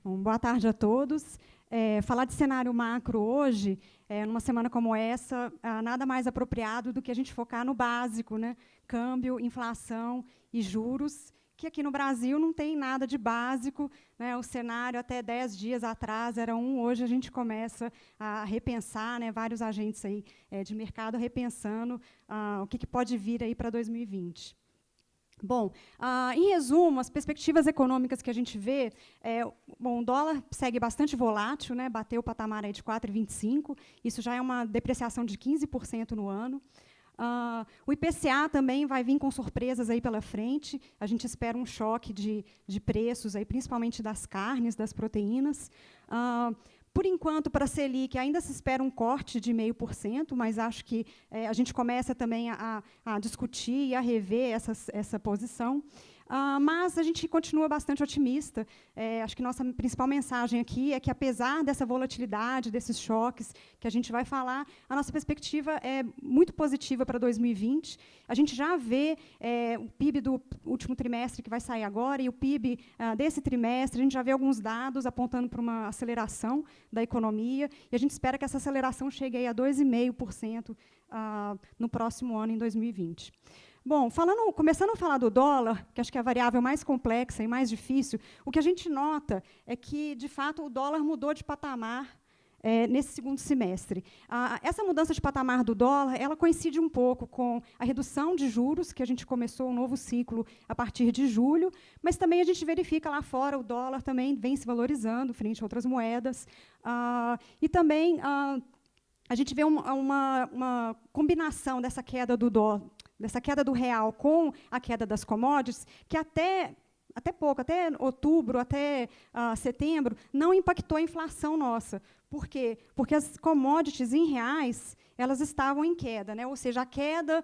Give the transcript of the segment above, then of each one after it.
Bom, boa tarde a todos. Falar de cenário macro hoje, numa semana como essa, nada mais apropriado do que a gente focar no básico, né? Câmbio, inflação e juros, que aqui no Brasil não tem nada de básico, né? O cenário até 10 dias atrás era um, hoje a gente começa a repensar, né? Vários agentes aí, de mercado repensando o que pode vir aí para 2020. Bom, em resumo, as perspectivas econômicas que a gente vê, bom, o dólar segue bastante volátil, né, bateu o patamar aí de 4,25, isso já é uma depreciação de 15% no ano. O IPCA também vai vir com surpresas aí pela frente, a gente espera um choque de preços, aí, principalmente das carnes, das proteínas. Por enquanto, para a Selic, ainda se espera um corte de 0,5%, mas acho que a gente começa também a discutir e a rever essa posição. Mas a gente continua bastante otimista. Acho que nossa principal mensagem aqui é que, apesar dessa volatilidade, desses choques que a gente vai falar, a nossa perspectiva é muito positiva para 2020. A gente já vê o PIB do último trimestre, que vai sair agora, e o PIB desse trimestre, a gente já vê alguns dados apontando para uma aceleração da economia, e a gente espera que essa aceleração chegue aí a 2,5% no próximo ano, em 2020. Bom, começando a falar do dólar, que acho que é a variável mais complexa e mais difícil, o que a gente nota é que, de fato, o dólar mudou de patamar nesse segundo semestre. Essa mudança de patamar do dólar, ela coincide um pouco com a redução de juros, que a gente começou um novo ciclo a partir de julho, mas também a gente verifica lá fora, o dólar também vem se valorizando frente a outras moedas, e também a gente vê uma combinação dessa queda do dólar, dessa queda do real com a queda das commodities, que até outubro, até setembro, não impactou a inflação nossa. Por quê? Porque as commodities em reais, elas estavam em queda, né? Ou seja, a queda,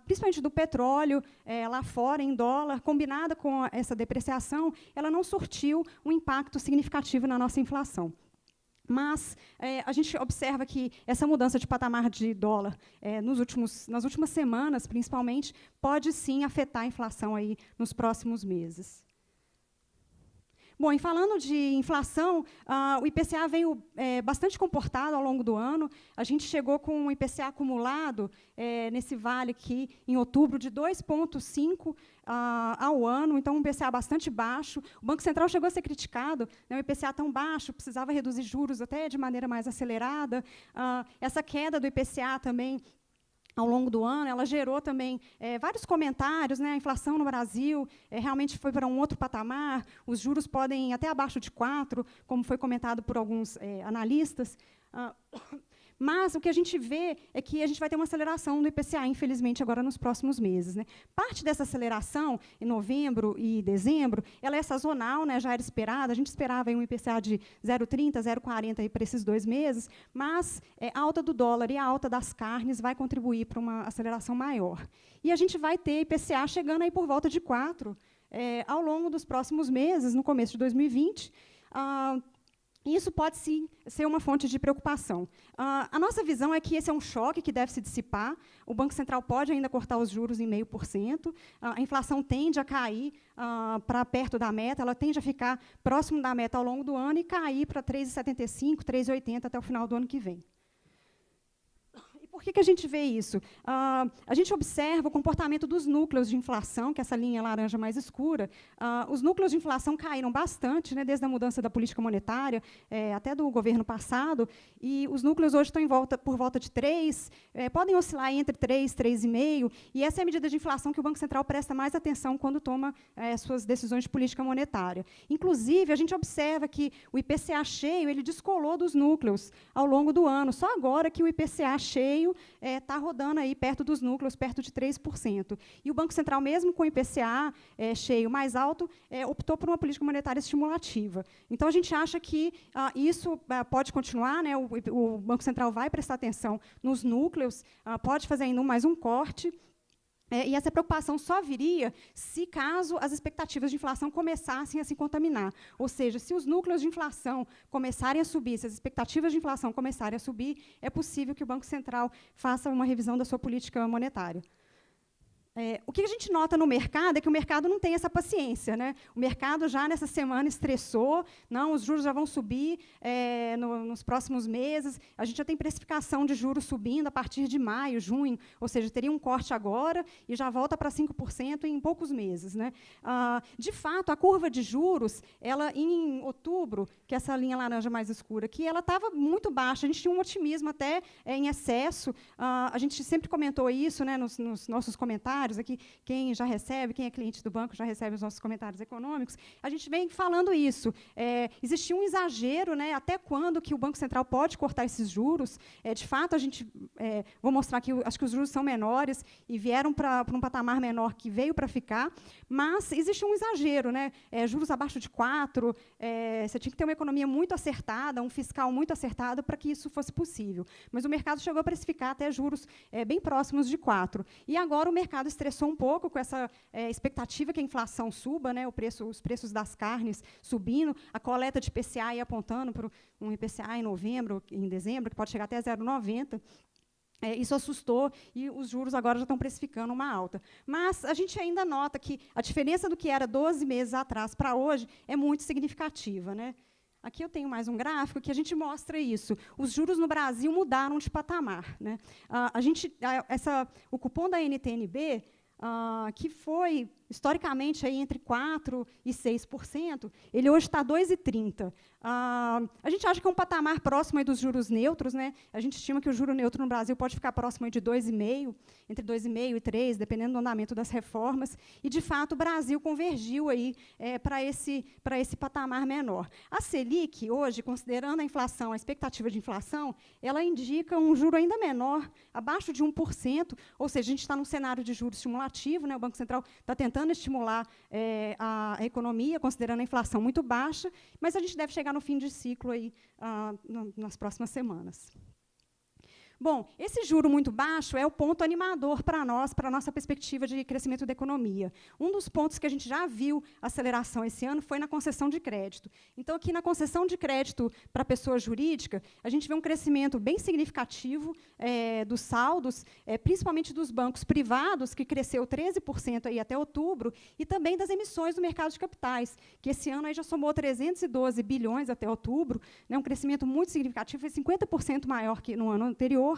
principalmente do petróleo, lá fora, em dólar, combinada com essa depreciação, ela não surtiu um impacto significativo na nossa inflação. Mas a gente observa que essa mudança de patamar de dólar nas últimas semanas, principalmente, pode sim afetar a inflação aí nos próximos meses. Bom, e falando de inflação, o IPCA veio bastante comportado ao longo do ano. A gente chegou com um IPCA acumulado nesse vale aqui, em outubro, de 2,5% ao ano, então um IPCA bastante baixo. O Banco Central chegou a ser criticado, né, um IPCA tão baixo, precisava reduzir juros até de maneira mais acelerada. Essa queda do IPCA também, ao longo do ano, ela gerou também vários comentários, né? A inflação no Brasil realmente foi para um outro patamar, os juros podem ir até abaixo de 4%, como foi comentado por alguns analistas. Mas o que a gente vê é que a gente vai ter uma aceleração do IPCA, infelizmente, agora nos próximos meses, né? Parte dessa aceleração, em novembro e dezembro, ela é sazonal, né? Já era esperada, a gente esperava aí um IPCA de 0,30%, 0,40% para esses 2 meses, mas a alta do dólar e a alta das carnes vai contribuir para uma aceleração maior. E a gente vai ter IPCA chegando aí por volta de 4% ao longo dos próximos meses, no começo de 2020, isso pode, sim, ser uma fonte de preocupação. A nossa visão é que esse é um choque que deve se dissipar. O Banco Central pode ainda cortar os juros em 0,5%. A inflação tende a cair para perto da meta, ela tende a ficar próximo da meta ao longo do ano e cair para 3,75%, 3,80% até o final do ano que vem. Por que a gente vê isso? A gente observa o comportamento dos núcleos de inflação, que é essa linha laranja mais escura. Os núcleos de inflação caíram bastante, né, desde a mudança da política monetária, até do governo passado, e os núcleos hoje estão por volta de 3%, podem oscilar entre 3%, 3,5%, e essa é a medida de inflação que o Banco Central presta mais atenção quando toma suas decisões de política monetária. Inclusive, a gente observa que o IPCA cheio ele descolou dos núcleos ao longo do ano. Só agora que o IPCA cheio está rodando aí perto dos núcleos, perto de 3%. E o Banco Central, mesmo com o IPCA cheio mais alto, optou por uma política monetária estimulativa. Então, a gente acha que isso pode continuar, né? O Banco Central vai prestar atenção nos núcleos, pode fazer ainda mais um corte, e essa preocupação só viria se caso as expectativas de inflação começassem a se contaminar. Ou seja, se os núcleos de inflação começarem a subir, se as expectativas de inflação começarem a subir, é possível que o Banco Central faça uma revisão da sua política monetária. O que a gente nota no mercado é que o mercado não tem essa paciência, né? O mercado já nessa semana estressou, não, os juros já vão subir nos próximos meses, a gente já tem precificação de juros subindo a partir de maio, junho, ou seja, teria um corte agora e já volta para 5% em poucos meses, né? De fato, a curva de juros, ela em outubro, que é essa linha laranja mais escura aqui, ela estava muito baixa, a gente tinha um otimismo até em excesso, a gente sempre comentou isso, né, nos nossos comentários, aqui, quem já recebe, quem é cliente do banco já recebe os nossos comentários econômicos, a gente vem falando isso. Existia um exagero, né, até quando que o Banco Central pode cortar esses juros. De fato, a gente, vou mostrar aqui, acho que os juros são menores e vieram para um patamar menor que veio para ficar, mas existe um exagero, né, juros abaixo de 4, você tinha que ter uma economia muito acertada, um fiscal muito acertado para que isso fosse possível. Mas o mercado chegou a precificar até juros bem próximos de 4. E agora o mercado estressou um pouco com essa expectativa que a inflação suba, né, os preços das carnes subindo, a coleta de IPCA apontando para um IPCA em novembro, em dezembro, que pode chegar até 0,90. Isso assustou e os juros agora já estão precificando uma alta. Mas a gente ainda nota que a diferença do que era 12 meses atrás para hoje é muito significativa, né? Aqui eu tenho mais um gráfico que a gente mostra isso. Os juros no Brasil mudaram de patamar, né? O cupom da NTN-B, que foi, historicamente, aí entre 4% e 6%, ele hoje está 2,30%. A gente acha que é um patamar próximo aí dos juros neutros, né? A gente estima que o juro neutro no Brasil pode ficar próximo aí de 2,5%, entre 2,5% e 3%, dependendo do andamento das reformas. E, de fato, o Brasil convergiu aí para esse patamar menor. A Selic, hoje, considerando a inflação, a expectativa de inflação, ela indica um juro ainda menor, abaixo de 1%, ou seja, a gente está num cenário de juros estimulativo, né? O Banco Central está tentando estimular a economia, considerando a inflação muito baixa, mas a gente deve chegar no fim de ciclo aí, nas próximas semanas. Bom, esse juro muito baixo é o ponto animador para nós, para a nossa perspectiva de crescimento da economia. Um dos pontos que a gente já viu aceleração esse ano foi na concessão de crédito. Então, aqui na concessão de crédito para pessoa jurídica, a gente vê um crescimento bem significativo dos saldos, principalmente dos bancos privados, que cresceu 13% aí até outubro, e também das emissões do mercado de capitais, que esse ano aí já somou 312 bilhões até outubro, né, um crescimento muito significativo, foi 50% maior que no ano anterior.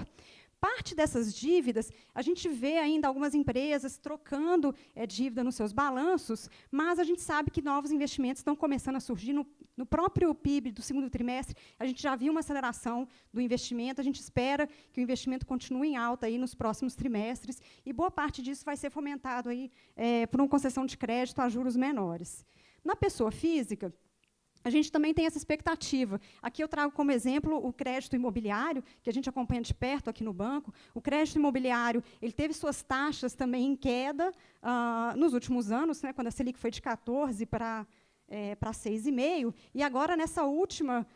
Parte dessas dívidas, a gente vê ainda algumas empresas trocando dívida nos seus balanços, mas a gente sabe que novos investimentos estão começando a surgir no próprio PIB do segundo trimestre. A gente já viu uma aceleração do investimento, a gente espera que o investimento continue em alta aí nos próximos trimestres, e boa parte disso vai ser fomentado aí, por uma concessão de crédito a juros menores. Na pessoa física, a gente também tem essa expectativa. Aqui eu trago como exemplo o crédito imobiliário, que a gente acompanha de perto aqui no banco. O crédito imobiliário, ele teve suas taxas também em queda nos últimos anos, né, quando a Selic foi de 14% para 6,5%, e agora, nessa última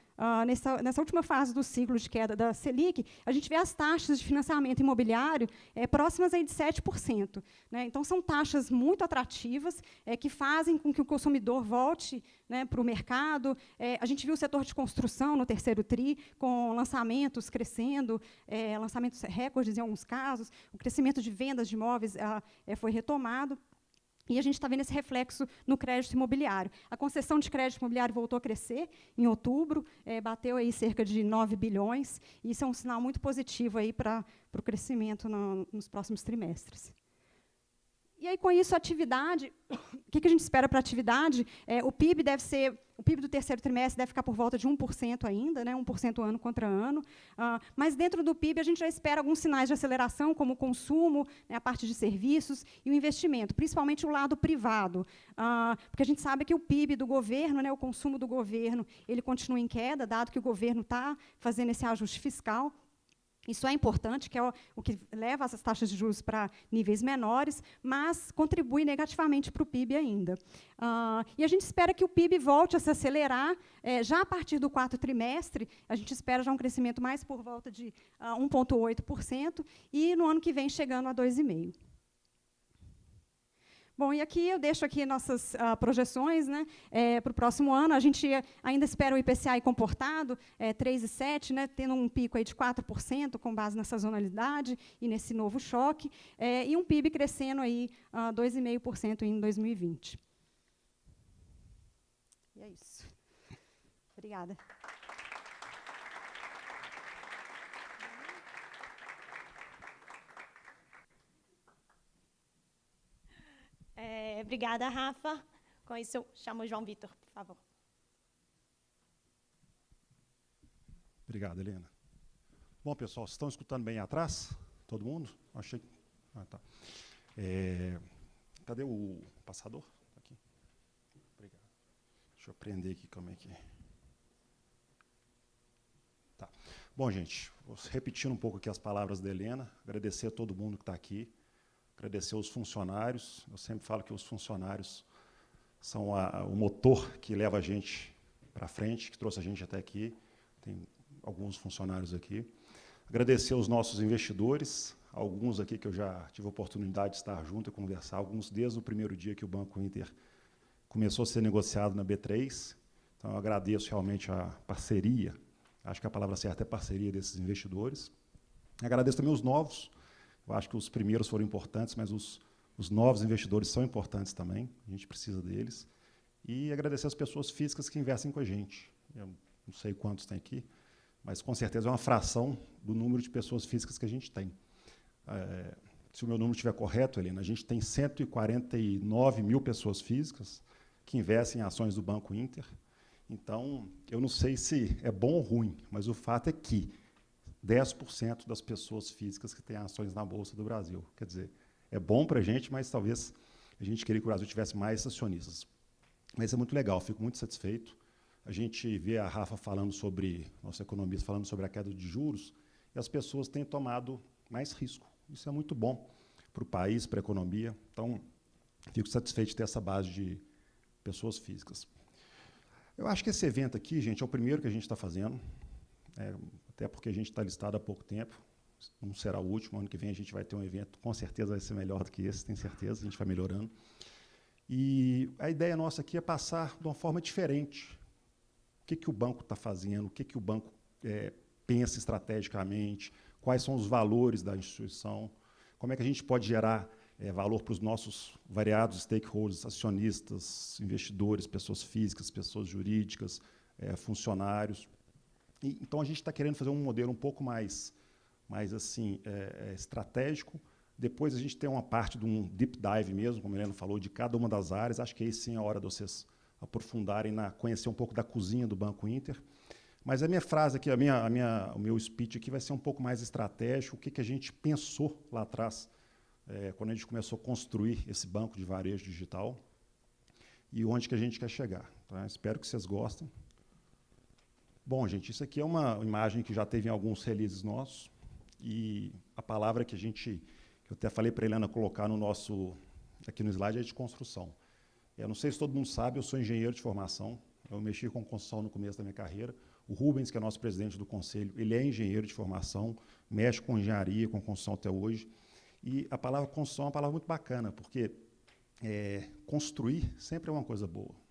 fase do ciclo de queda da Selic, a gente vê as taxas de financiamento imobiliário próximas aí de 7%. Né? Então, são taxas muito atrativas, que fazem com que o consumidor volte, né, para o mercado. A gente viu o setor de construção no terceiro TRI, com lançamentos crescendo, lançamentos recordes em alguns casos, o crescimento de vendas de imóveis foi retomado. E a gente está vendo esse reflexo no crédito imobiliário. A concessão de crédito imobiliário voltou a crescer em outubro, bateu aí cerca de 9 bilhões, e isso é um sinal muito positivo aí para o crescimento nos próximos trimestres. E aí, com isso, a atividade, o que a gente espera para a atividade? O PIB do terceiro trimestre deve ficar por volta de 1% ainda, né, 1% ano contra ano, mas dentro do PIB a gente já espera alguns sinais de aceleração, como o consumo, né, a parte de serviços e o investimento, principalmente o lado privado, porque a gente sabe que o PIB do governo, né, o consumo do governo, ele continua em queda, dado que o governo está fazendo esse ajuste fiscal. Isso é importante, que é o que leva essas taxas de juros para níveis menores, mas contribui negativamente para o PIB ainda. E a gente espera que o PIB volte a se acelerar já a partir do quarto trimestre. A gente espera já um crescimento mais por volta de 1,8%, e no ano que vem chegando a 2,5%. Bom, e aqui eu deixo aqui nossas projeções, né, para o próximo ano. A gente ainda espera o IPCA comportado, 3,7, né, tendo um pico aí de 4%, com base na sazonalidade e nesse novo choque, e um PIB crescendo aí 2,5% em 2020. E é isso. Obrigada. Obrigada, Rafa. Com isso, eu chamo o João Vitor, por favor. Obrigado, Helena. Bom, pessoal, vocês estão escutando bem atrás? Todo mundo? Achei que... Ah, tá. Cadê o passador? Aqui. Obrigado. Deixa eu aprender aqui como é que... Tá. Bom, gente, repetindo um pouco aqui as palavras da Helena, agradecer a todo mundo que está aqui, agradecer aos funcionários. Eu sempre falo que os funcionários são o motor que leva a gente para frente, que trouxe a gente até aqui. Tem alguns funcionários aqui. Agradecer aos nossos investidores, alguns aqui que eu já tive a oportunidade de estar junto e conversar, alguns desde o primeiro dia que o Banco Inter começou a ser negociado na B3. Então, eu agradeço realmente a parceria, acho que a palavra certa é parceria desses investidores. Agradeço também os novos. Eu acho que os primeiros foram importantes, mas os novos investidores são importantes também, a gente precisa deles. E agradecer as pessoas físicas que investem com a gente. Eu não sei quantos tem aqui, mas com certeza é uma fração do número de pessoas físicas que a gente tem. Se o meu número estiver correto, Helena, a gente tem 149 mil pessoas físicas que investem em ações do Banco Inter. Então, eu não sei se é bom ou ruim, mas o fato é que 10% das pessoas físicas que têm ações na Bolsa do Brasil. Quer dizer, é bom para a gente, mas talvez a gente queria que o Brasil tivesse mais acionistas. Mas é muito legal, fico muito satisfeito. A gente vê a Rafa falando sobre, nossa economista falando sobre a queda de juros, e as pessoas têm tomado mais risco. Isso é muito bom para o país, para a economia. Então, fico satisfeito de ter essa base de pessoas físicas. Eu acho que esse evento aqui, gente, é o primeiro que a gente está fazendo. Até porque a gente está listado há pouco tempo, não será o último, ano que vem a gente vai ter um evento, com certeza vai ser melhor do que esse, tenho certeza, a gente vai melhorando. E a ideia nossa aqui é passar de uma forma diferente. O que o banco está fazendo, o que o banco pensa estrategicamente, quais são os valores da instituição, como é que a gente pode gerar valor para os nossos variados stakeholders, acionistas, investidores, pessoas físicas, pessoas jurídicas, funcionários. Então, a gente está querendo fazer um modelo um pouco mais assim, estratégico. Depois, a gente tem uma parte de um deep dive mesmo, como a Helena falou, de cada uma das áreas. Acho que aí sim é a hora de vocês aprofundarem, conhecer um pouco da cozinha do Banco Inter. Mas a minha frase aqui, o meu speech aqui vai ser um pouco mais estratégico, o que a gente pensou lá atrás, quando a gente começou a construir esse banco de varejo digital e onde que a gente quer chegar. Tá? Espero que vocês gostem. Bom, gente, isso aqui é uma imagem que já teve em alguns releases nossos, e a palavra que eu até falei para a Helena colocar aqui no slide é de construção. Eu não sei se todo mundo sabe, eu sou engenheiro de formação, eu mexi com construção no começo da minha carreira. O Rubens, que é nosso presidente do conselho, ele é engenheiro de formação, mexe com engenharia, com construção até hoje. E a palavra construção é uma palavra muito bacana, porque construir sempre é uma coisa boa.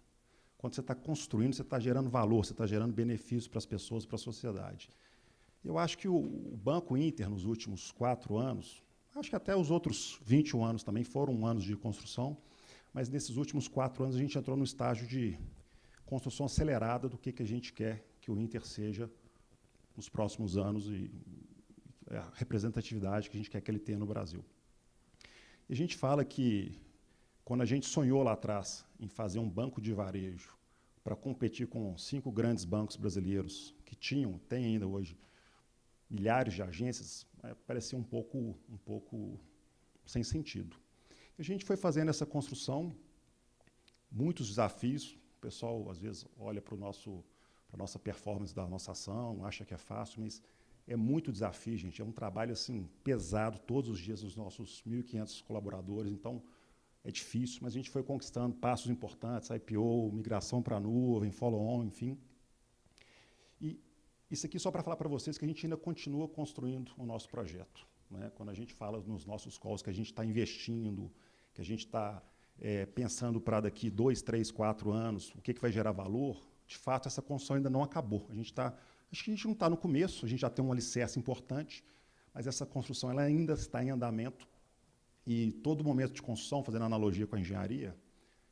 Quando você está construindo, você está gerando valor, você está gerando benefício para as pessoas, para a sociedade. Eu acho que o Banco Inter, nos últimos 4 anos, acho que até os outros 21 anos também foram anos de construção, mas nesses últimos 4 anos a gente entrou no estágio de construção acelerada do que a gente quer que o Inter seja nos próximos anos e a representatividade que a gente quer que ele tenha no Brasil. E a gente fala que, quando a gente sonhou lá atrás em fazer um banco de varejo para competir com 5 grandes bancos brasileiros que têm ainda hoje milhares de agências, parecia um pouco sem sentido. E a gente foi fazendo essa construção, muitos desafios. O pessoal, às vezes, olha para a nossa performance da nossa ação, acha que é fácil, mas é muito desafio, gente. É um trabalho assim, pesado, todos os dias, os nossos 1.500 colaboradores. Então, é difícil, mas a gente foi conquistando passos importantes, IPO, migração para a nuvem, follow-on, enfim. E isso aqui só para falar para vocês que a gente ainda continua construindo o nosso projeto. Né? Quando a gente fala nos nossos calls que a gente está investindo, que a gente está pensando para daqui 2, 3, 4 anos, o que vai gerar valor, de fato, essa construção ainda não acabou. Acho que a gente não está no começo, a gente já tem um alicerce importante, mas essa construção ela ainda está em andamento, e todo momento de construção, fazendo analogia com a engenharia,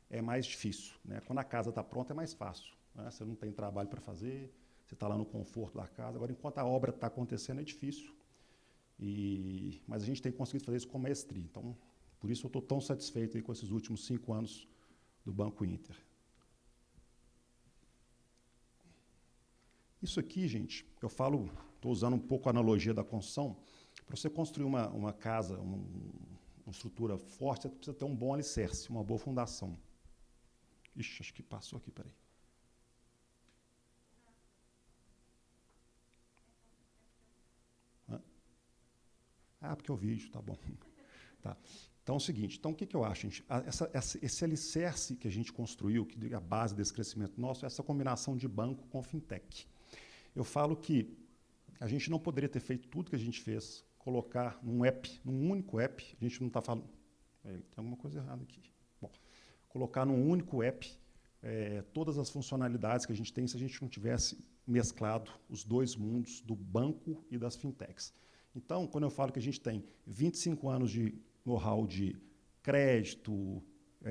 é mais difícil, né? Quando a casa está pronta, é mais fácil, né? Você não tem trabalho para fazer, você está lá no conforto da casa. Agora, enquanto a obra está acontecendo, é difícil. Mas a gente tem conseguido fazer isso com maestria. Então, por isso eu estou tão satisfeito aí com esses últimos 5 anos do Banco Inter. Isso aqui, gente, eu falo, estou usando um pouco a analogia da construção. Para você construir uma casa, uma estrutura forte, você precisa ter um bom alicerce, uma boa fundação. Ixi, acho que passou aqui, peraí. Porque é o vídeo, tá bom. Tá. Então é o seguinte, o que eu acho, gente? Esse alicerce que a gente construiu, que é a base desse crescimento nosso, é essa combinação de banco com fintech. Eu falo que a gente não poderia ter feito tudo que a gente fez, colocar num único app, a gente não está falando... tem alguma coisa errada aqui. Bom, colocar num único app todas as funcionalidades que a gente tem, se a gente não tivesse mesclado os dois mundos do banco e das fintechs. Então, quando eu falo que a gente tem 25 anos de know-how de crédito,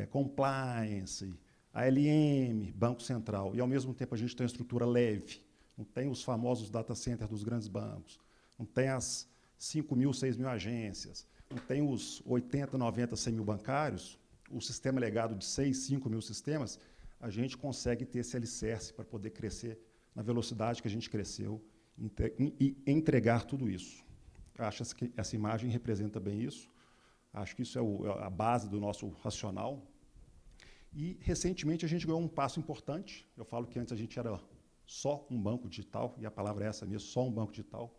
compliance, ALM, Banco Central, e, ao mesmo tempo, a gente tem uma estrutura leve, não tem os famosos data centers dos grandes bancos, não tem as 5 mil, 6 mil agências, não tem os 80, 90, 100 mil bancários, o sistema legado de 6, 5 mil sistemas, a gente consegue ter esse alicerce para poder crescer na velocidade que a gente cresceu e entregar tudo isso. Acho que essa imagem representa bem isso. Acho que isso é a base do nosso racional. E, recentemente, a gente ganhou um passo importante. Eu falo que antes a gente era só um banco digital, e a palavra é essa mesmo, só um banco digital.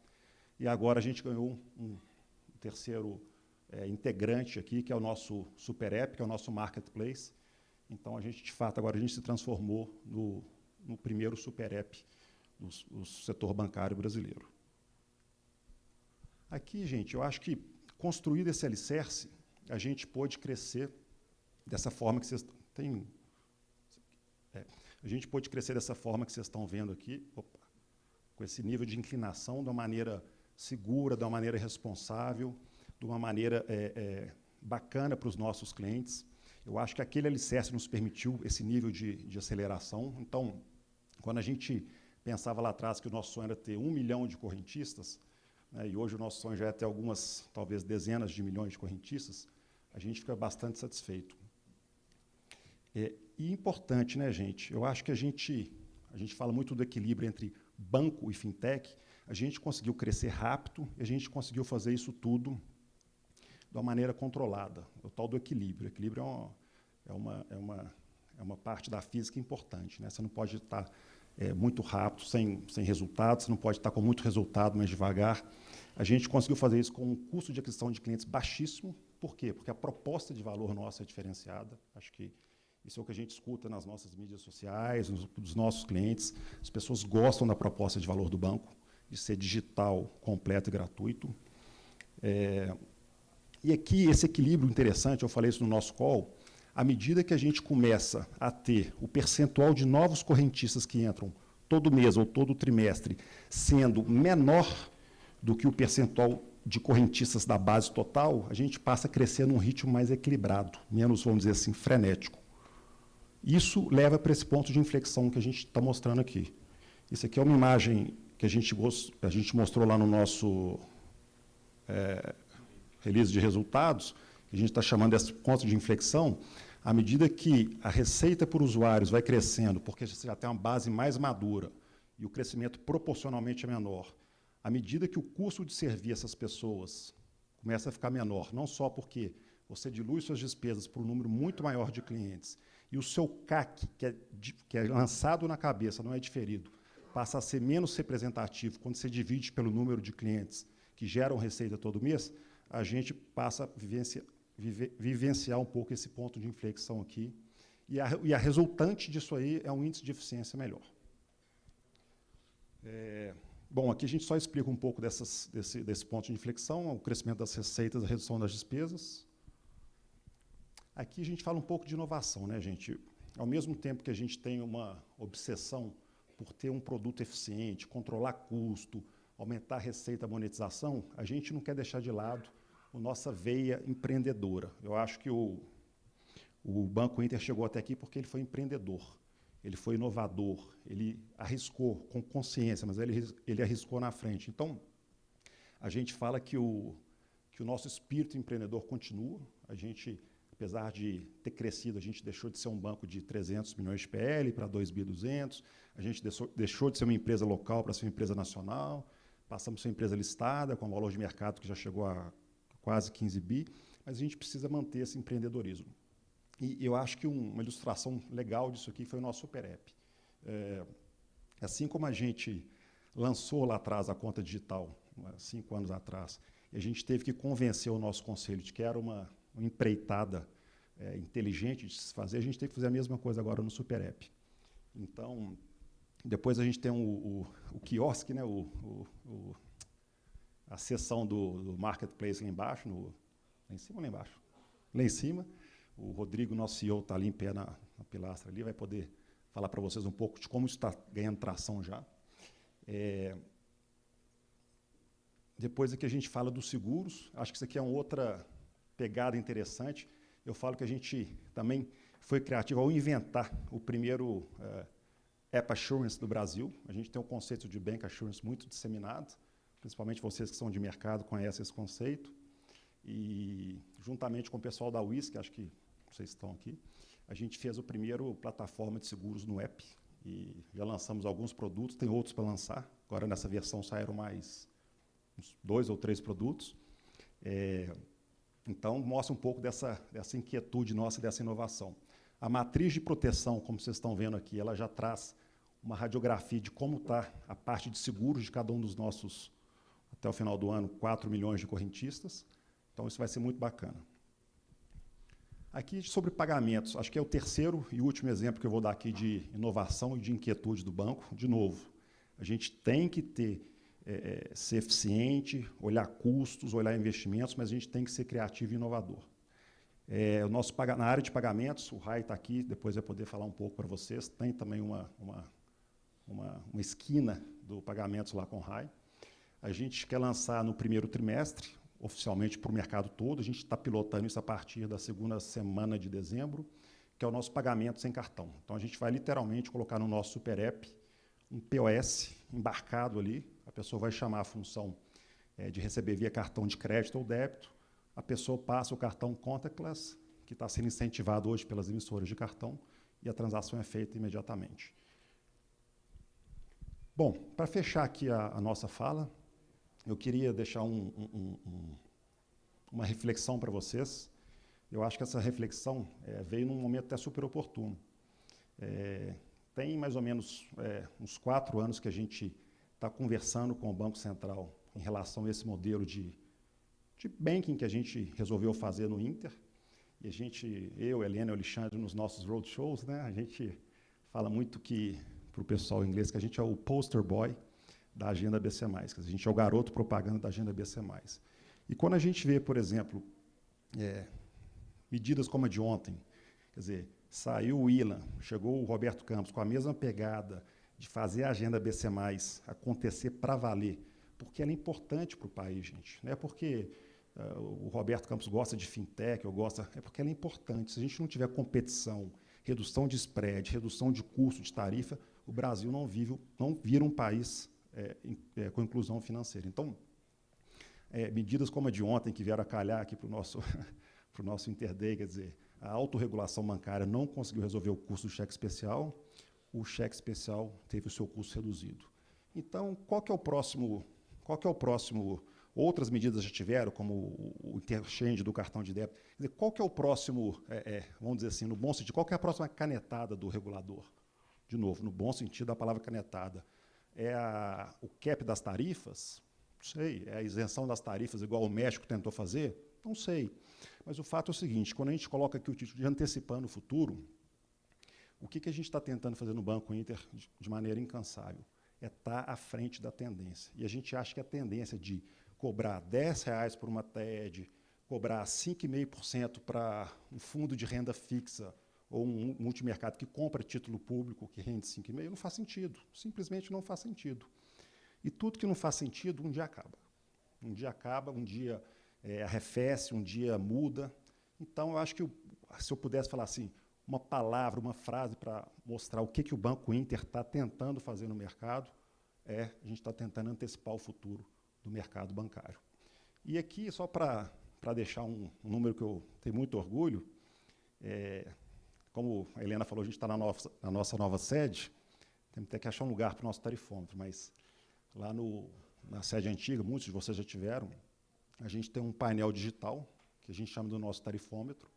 E agora a gente ganhou um terceiro integrante aqui, que é o nosso Super App, que é o nosso Marketplace. Então, de fato, agora a gente se transformou no primeiro Super App do setor bancário brasileiro. Aqui, gente, eu acho que, construído esse alicerce, a gente pôde crescer dessa forma que vocês têm... a gente pôde crescer dessa forma que vocês estão vendo aqui, com esse nível de inclinação, de uma maneira segura, de uma maneira responsável, de uma maneira bacana para os nossos clientes. Eu acho que aquele alicerce nos permitiu esse nível de aceleração. Então, quando a gente pensava lá atrás que o nosso sonho era ter 1 milhão de correntistas, e hoje o nosso sonho já é ter algumas, talvez, dezenas de milhões de correntistas, a gente fica bastante satisfeito. E importante, né, gente? Eu acho que a gente fala muito do equilíbrio entre banco e fintech, a gente conseguiu crescer rápido e a gente conseguiu fazer isso tudo de uma maneira controlada, o tal do equilíbrio. O equilíbrio é uma parte da física importante, né? Você não pode estar muito rápido, sem resultado, você não pode estar com muito resultado, mas devagar. A gente conseguiu fazer isso com um custo de aquisição de clientes baixíssimo. Por quê? Porque a proposta de valor nossa é diferenciada. Acho que isso é o que a gente escuta nas nossas mídias sociais, dos nossos clientes. As pessoas gostam da proposta de valor do banco, de ser digital, completo e gratuito. E aqui, esse equilíbrio interessante, eu falei isso no nosso call, à medida que a gente começa a ter o percentual de novos correntistas que entram todo mês ou todo trimestre sendo menor do que o percentual de correntistas da base total, a gente passa a crescer num ritmo mais equilibrado, menos, vamos dizer assim, frenético. Isso leva para esse ponto de inflexão que a gente está mostrando aqui. Isso aqui é uma imagem que a gente mostrou lá no nosso release de resultados, que a gente está chamando desse ponto de inflexão. À medida que a receita por usuários vai crescendo, porque você já tem uma base mais madura e o crescimento proporcionalmente é menor, à medida que o custo de servir essas pessoas começa a ficar menor, não só porque você dilui suas despesas para um número muito maior de clientes, e o seu CAC, que é lançado na cabeça, não é diferido, passa a ser menos representativo quando você divide pelo número de clientes que geram receita todo mês, a gente passa a vivenciar um pouco esse ponto de inflexão aqui, e a resultante disso aí é um índice de eficiência melhor. Bom, aqui a gente só explica um pouco desse ponto de inflexão, o crescimento das receitas, a redução das despesas. Aqui a gente fala um pouco de inovação, né, gente? Ao mesmo tempo que a gente tem uma obsessão por ter um produto eficiente, controlar custo, aumentar a receita, a monetização, a gente não quer deixar de lado a nossa veia empreendedora. Eu acho que o Banco Inter chegou até aqui porque ele foi empreendedor, ele foi inovador, ele arriscou com consciência, mas ele arriscou na frente. Então, a gente fala que o nosso espírito empreendedor continua. A gente, apesar de ter crescido, a gente deixou de ser um banco de 300 milhões de PL para 2.200, a gente deixou de ser uma empresa local para ser uma empresa nacional, passamos a ser uma empresa listada, com valor de mercado que já chegou a quase 15 bi, mas a gente precisa manter esse empreendedorismo. E eu acho que uma ilustração legal disso aqui foi o nosso Super App. Assim como a gente lançou lá atrás a conta digital, 5 anos atrás, e a gente teve que convencer o nosso conselho de que era uma empreitada inteligente de se fazer, a gente tem que fazer a mesma coisa agora no Super App. Então, depois a gente tem o quiosque, né, a seção do Marketplace lá embaixo, lá em cima ou lá embaixo? Lá em cima. O Rodrigo, nosso CEO, está ali em pé na pilastra ali, vai poder falar para vocês um pouco de como isso está ganhando tração já. Depois aqui a gente fala dos seguros. Acho que isso aqui é uma outra pegada interessante. Eu falo que a gente também foi criativo ao inventar o primeiro App Assurance do Brasil. A gente tem um conceito de Bank Assurance muito disseminado, principalmente vocês que são de mercado conhecem esse conceito. E, juntamente com o pessoal da Whisky, acho que vocês estão aqui, a gente fez o primeiro plataforma de seguros no app. E já lançamos alguns produtos, tem outros para lançar. Agora, nessa versão, saíram mais uns 2 ou 3 produtos. Então, mostra um pouco dessa inquietude nossa, dessa inovação. A matriz de proteção, como vocês estão vendo aqui, ela já traz uma radiografia de como está a parte de seguros de cada um dos nossos, até o final do ano, 4 milhões de correntistas. Então, isso vai ser muito bacana. Aqui, sobre pagamentos, acho que é o terceiro e último exemplo que eu vou dar aqui de inovação e de inquietude do banco. De novo, a gente tem que ser eficiente, olhar custos, olhar investimentos, mas a gente tem que ser criativo e inovador. Na área de pagamentos, o Rai está aqui, depois vai poder falar um pouco para vocês, tem também uma esquina do pagamentos lá com o Rai. A gente quer lançar no primeiro trimestre, oficialmente para o mercado todo, a gente está pilotando isso a partir da segunda semana de dezembro, que é o nosso pagamento sem cartão. Então, a gente vai literalmente colocar no nosso Super App um POS embarcado ali, a pessoa vai chamar a função de receber via cartão de crédito ou débito, a pessoa passa o cartão contactless, que está sendo incentivado hoje pelas emissoras de cartão, e a transação é feita imediatamente. Bom, para fechar aqui a nossa fala, eu queria deixar uma reflexão para vocês. Eu acho que essa reflexão veio num momento até super oportuno. Tem mais ou menos uns 4 anos que a gente está conversando com o Banco Central em relação a esse modelo de banking que a gente resolveu fazer no Inter. E a gente, eu, Helena e o Alexandre, nos nossos roadshows, né, a gente fala muito para o pessoal inglês que a gente é o poster boy da Agenda BC+, que a gente é o garoto propaganda da Agenda BC+. E quando a gente vê, por exemplo, medidas como a de ontem, quer dizer, saiu o Ilan, chegou o Roberto Campos com a mesma pegada de fazer a Agenda BC+, acontecer para valer, porque ela é importante para o país, gente. Não é porque o Roberto Campos gosta de fintech, é porque ela é importante. Se a gente não tiver competição, redução de spread, redução de custo, de tarifa, o Brasil não vira um país com inclusão financeira. Então, medidas como a de ontem, que vieram a calhar aqui para o nosso Interday, quer dizer, a autorregulação bancária não conseguiu resolver o custo do cheque especial, o cheque especial teve o seu custo reduzido. Então, qual que é o próximo? Outras medidas já tiveram, como o interchange do cartão de débito. Quer dizer, qual que é o próximo, vamos dizer assim, no bom sentido, qual que é a próxima canetada do regulador? De novo, no bom sentido da palavra canetada. O cap das tarifas? Não sei. É a isenção das tarifas, igual o México tentou fazer? Não sei. Mas o fato é o seguinte, quando a gente coloca aqui o título de antecipando o futuro, o que a gente está tentando fazer no Banco Inter de maneira incansável? É estar à frente da tendência. E a gente acha que a tendência de cobrar R$10 por uma TED, cobrar 5,5% para um fundo de renda fixa ou um multimercado que compra título público que rende 5,5%, não faz sentido. Simplesmente não faz sentido. E tudo que não faz sentido, um dia acaba. Um dia acaba, um dia arrefece, um dia muda. Então, eu acho que, se eu pudesse falar assim, uma palavra, uma frase para mostrar o que o Banco Inter está tentando fazer no mercado, a gente está tentando antecipar o futuro do mercado bancário. E aqui, só para deixar um número que eu tenho muito orgulho, como a Helena falou, a gente está na nossa nova sede, temos até que achar um lugar para o nosso tarifômetro, mas lá na sede antiga, muitos de vocês já tiveram, a gente tem um painel digital, que a gente chama do nosso tarifômetro,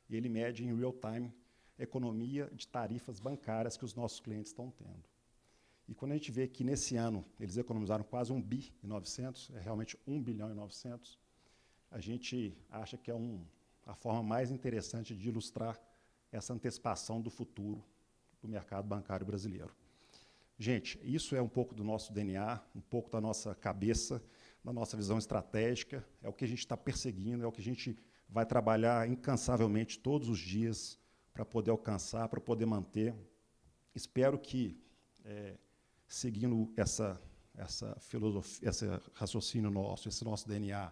e ele mede em real time a economia de tarifas bancárias que os nossos clientes estão tendo. E quando a gente vê que, nesse ano, eles economizaram quase 1,9 bi, realmente 1,9 bilhão, a gente acha que é a forma mais interessante de ilustrar essa antecipação do futuro do mercado bancário brasileiro. Gente, isso é um pouco do nosso DNA, um pouco da nossa cabeça, da nossa visão estratégica, é o que a gente está perseguindo, é o que a gente vai trabalhar incansavelmente todos os dias para poder alcançar, para poder manter. Espero que, seguindo essa filosofia, esse raciocínio nosso, esse nosso DNA,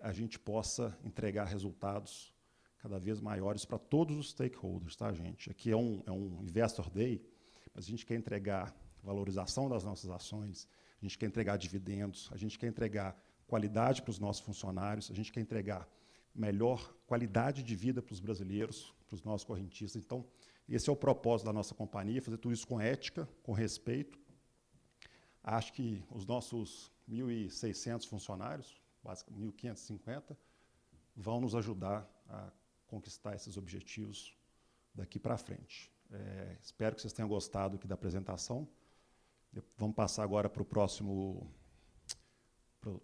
a gente possa entregar resultados cada vez maiores para todos os stakeholders, tá, gente? Aqui é um Investor Day, mas a gente quer entregar valorização das nossas ações, a gente quer entregar dividendos, a gente quer entregar qualidade para os nossos funcionários, a gente quer entregar melhor qualidade de vida para os brasileiros, para os nossos correntistas. Então, esse é o propósito da nossa companhia, fazer tudo isso com ética, com respeito. Acho que os nossos 1.600 funcionários, basicamente 1.550, vão nos ajudar a conquistar esses objetivos daqui para frente. Espero que vocês tenham gostado aqui da apresentação. Vamos passar agora para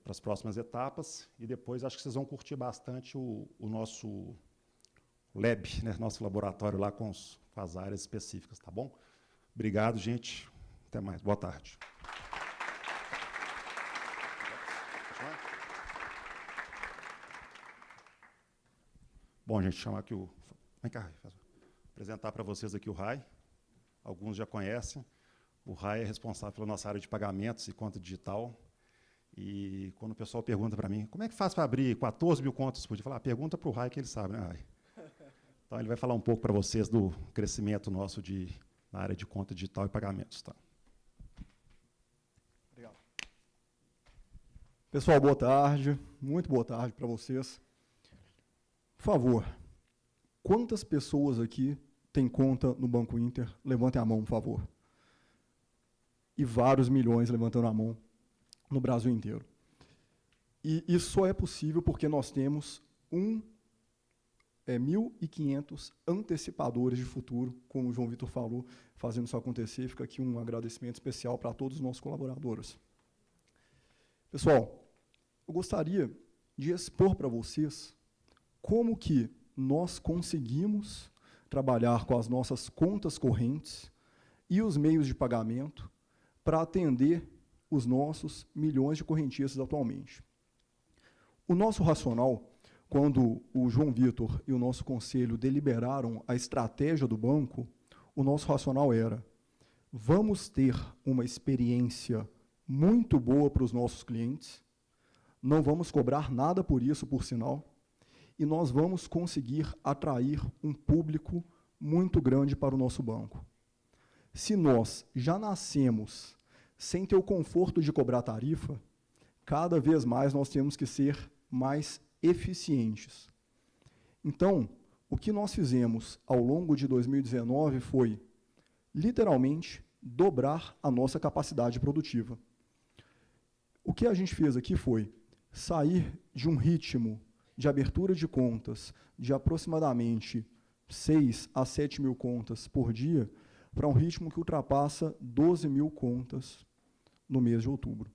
as próximas etapas, e depois acho que vocês vão curtir bastante o nosso lab, né, nosso laboratório lá com as áreas específicas, tá bom? Obrigado, gente. Até mais. Boa tarde. Bom, gente, chamar aqui o... Vem cá, apresentar para vocês aqui o Rai. Alguns já conhecem. O Rai é responsável pela nossa área de pagamentos e conta digital. E quando o pessoal pergunta para mim, como é que faz para abrir 14 mil contas por dia? Eu falo, pergunta para o Rai, que ele sabe, né, Rai? Então, ele vai falar um pouco para vocês do crescimento nosso na área de conta digital e pagamentos. Tá? Obrigado. Pessoal, boa tarde. Muito boa tarde para vocês. Por favor, quantas pessoas aqui têm conta no Banco Inter? Levantem a mão, por favor. E vários milhões levantando a mão no Brasil inteiro. E isso só é possível porque nós temos 1.500 antecipadores de futuro, como o João Vitor falou, fazendo isso acontecer. Fica aqui um agradecimento especial para todos os nossos colaboradores. Pessoal, eu gostaria de expor para vocês como que nós conseguimos trabalhar com as nossas contas correntes e os meios de pagamento para atender os nossos milhões de correntistas atualmente. O nosso racional, quando o João Vitor e o nosso conselho deliberaram a estratégia do banco, o nosso racional era: vamos ter uma experiência muito boa para os nossos clientes, não vamos cobrar nada por isso, por sinal, e nós vamos conseguir atrair um público muito grande para o nosso banco. Se nós já nascemos sem ter o conforto de cobrar tarifa, cada vez mais nós temos que ser mais eficientes. Então, o que nós fizemos ao longo de 2019 foi, literalmente, dobrar a nossa capacidade produtiva. O que a gente fez aqui foi sair de um ritmo de abertura de contas de aproximadamente 6 a 7 mil contas por dia para um ritmo que ultrapassa 12 mil contas no mês de outubro.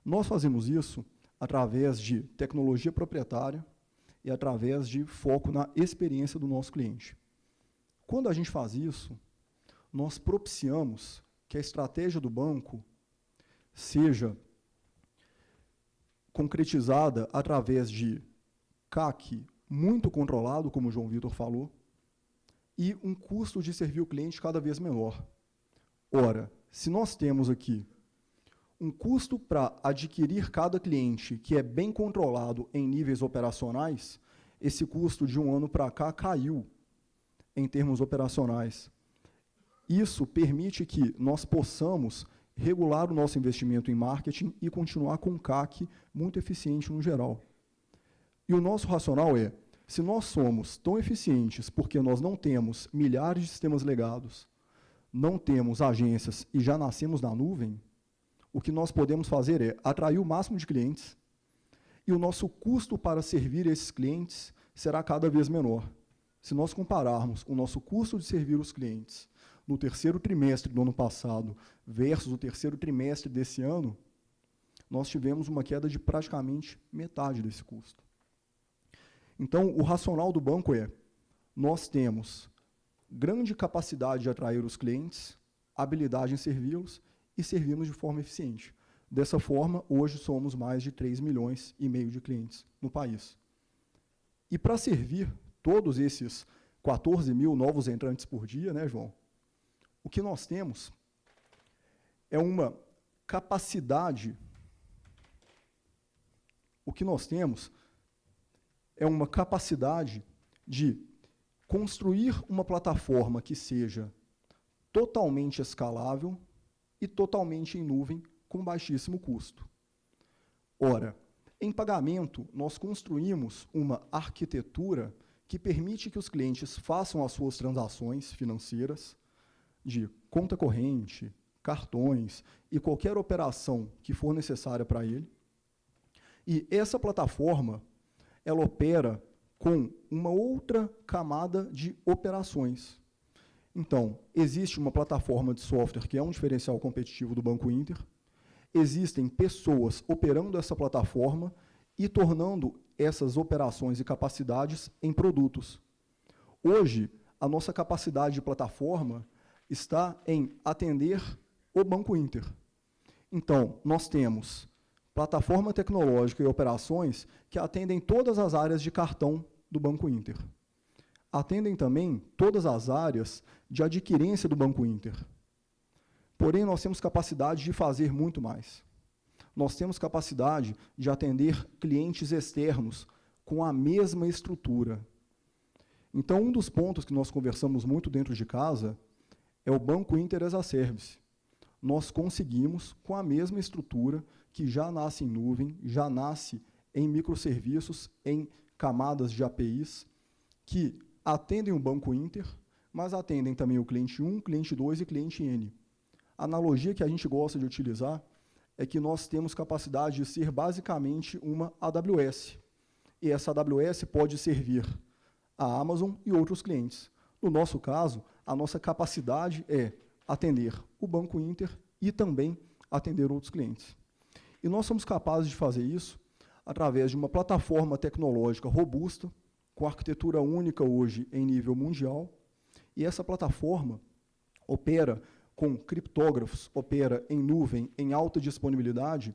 Nós fazemos isso através de tecnologia proprietária e através de foco na experiência do nosso cliente. Quando a gente faz isso, nós propiciamos que a estratégia do banco seja concretizada através de CAC muito controlado, como o João Vitor falou, e um custo de servir o cliente cada vez menor. Ora, se nós temos aqui um custo para adquirir cada cliente que é bem controlado em níveis operacionais, esse custo de um ano para cá caiu em termos operacionais. Isso permite que nós possamos regular o nosso investimento em marketing e continuar com um CAC muito eficiente no geral. E o nosso racional é, se nós somos tão eficientes porque nós não temos milhares de sistemas legados, não temos agências e já nascemos na nuvem, o que nós podemos fazer é atrair o máximo de clientes e o nosso custo para servir esses clientes será cada vez menor. Se nós compararmos o nosso custo de servir os clientes no terceiro trimestre do ano passado versus o terceiro trimestre desse ano, nós tivemos uma queda de praticamente metade desse custo. Então, o racional do banco é, nós temos grande capacidade de atrair os clientes, habilidade em servi-los e servimos de forma eficiente. Dessa forma, hoje somos mais de 3,5 milhões de clientes no país. E para servir todos esses 14 mil novos entrantes por dia, né, João? O que nós temos é uma capacidade, de construir uma plataforma que seja totalmente escalável e totalmente em nuvem, com baixíssimo custo. Ora, em pagamento, nós construímos uma arquitetura que permite que os clientes façam as suas transações financeiras de conta corrente, cartões e qualquer operação que for necessária para ele. E essa plataforma, ela opera com uma outra camada de operações. Então, existe uma plataforma de software que é um diferencial competitivo do Banco Inter, existem pessoas operando essa plataforma e tornando essas operações e capacidades em produtos. Hoje, a nossa capacidade de plataforma está em atender o Banco Inter. Então, nós temos plataforma tecnológica e operações que atendem todas as áreas de cartão do Banco Inter. Atendem também todas as áreas de adquirência do Banco Inter. Porém, nós temos capacidade de fazer muito mais. Nós temos capacidade de atender clientes externos com a mesma estrutura. Então, um dos pontos que nós conversamos muito dentro de casa é o Banco Inter as a Service. Nós conseguimos, com a mesma estrutura, que já nasce em nuvem, já nasce em microserviços, em camadas de APIs, que atendem o Banco Inter, mas atendem também o cliente 1, cliente 2 e cliente N. A analogia que a gente gosta de utilizar é que nós temos capacidade de ser basicamente uma AWS. E essa AWS pode servir a Amazon e outros clientes. No nosso caso, a nossa capacidade é atender o Banco Inter e também atender outros clientes. E nós somos capazes de fazer isso através de uma plataforma tecnológica robusta, com arquitetura única hoje em nível mundial, e essa plataforma opera com criptógrafos, opera em nuvem, em alta disponibilidade,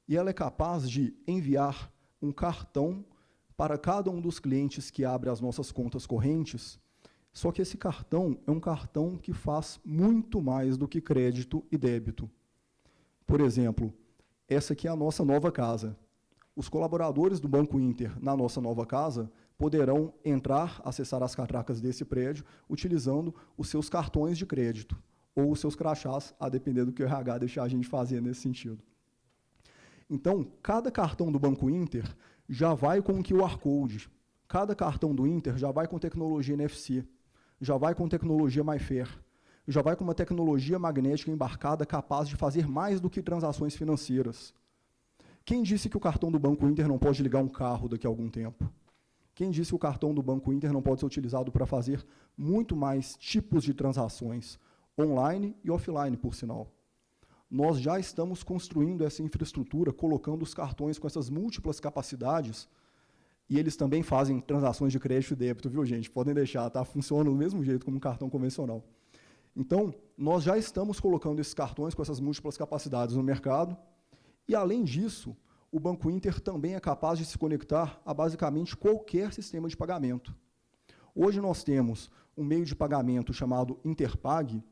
e ela é capaz de enviar um cartão para cada um dos clientes que abre as nossas contas correntes, só que esse cartão é um cartão que faz muito mais do que crédito e débito. Por exemplo, essa aqui é a nossa nova casa. Os colaboradores do Banco Inter na nossa nova casa poderão entrar, acessar as catracas desse prédio, utilizando os seus cartões de crédito, ou os seus crachás, a depender do que o RH deixar a gente fazer nesse sentido. Então, cada cartão do Banco Inter já vai com o QR Code. Cada cartão do Inter já vai com tecnologia NFC, já vai com tecnologia MyFair, já vai com uma tecnologia magnética embarcada capaz de fazer mais do que transações financeiras. Quem disse que o cartão do Banco Inter não pode ligar um carro daqui a algum tempo? Quem disse que o cartão do Banco Inter não pode ser utilizado para fazer muito mais tipos de transações, online e offline, por sinal? Nós já estamos construindo essa infraestrutura, colocando os cartões com essas múltiplas capacidades, e eles também fazem transações de crédito e débito, viu, gente? Podem deixar, tá? Funciona do mesmo jeito como um cartão convencional. Então, nós já estamos colocando esses cartões com essas múltiplas capacidades no mercado, e, além disso, o Banco Inter também é capaz de se conectar a basicamente qualquer sistema de pagamento. Hoje nós temos um meio de pagamento chamado Interpag,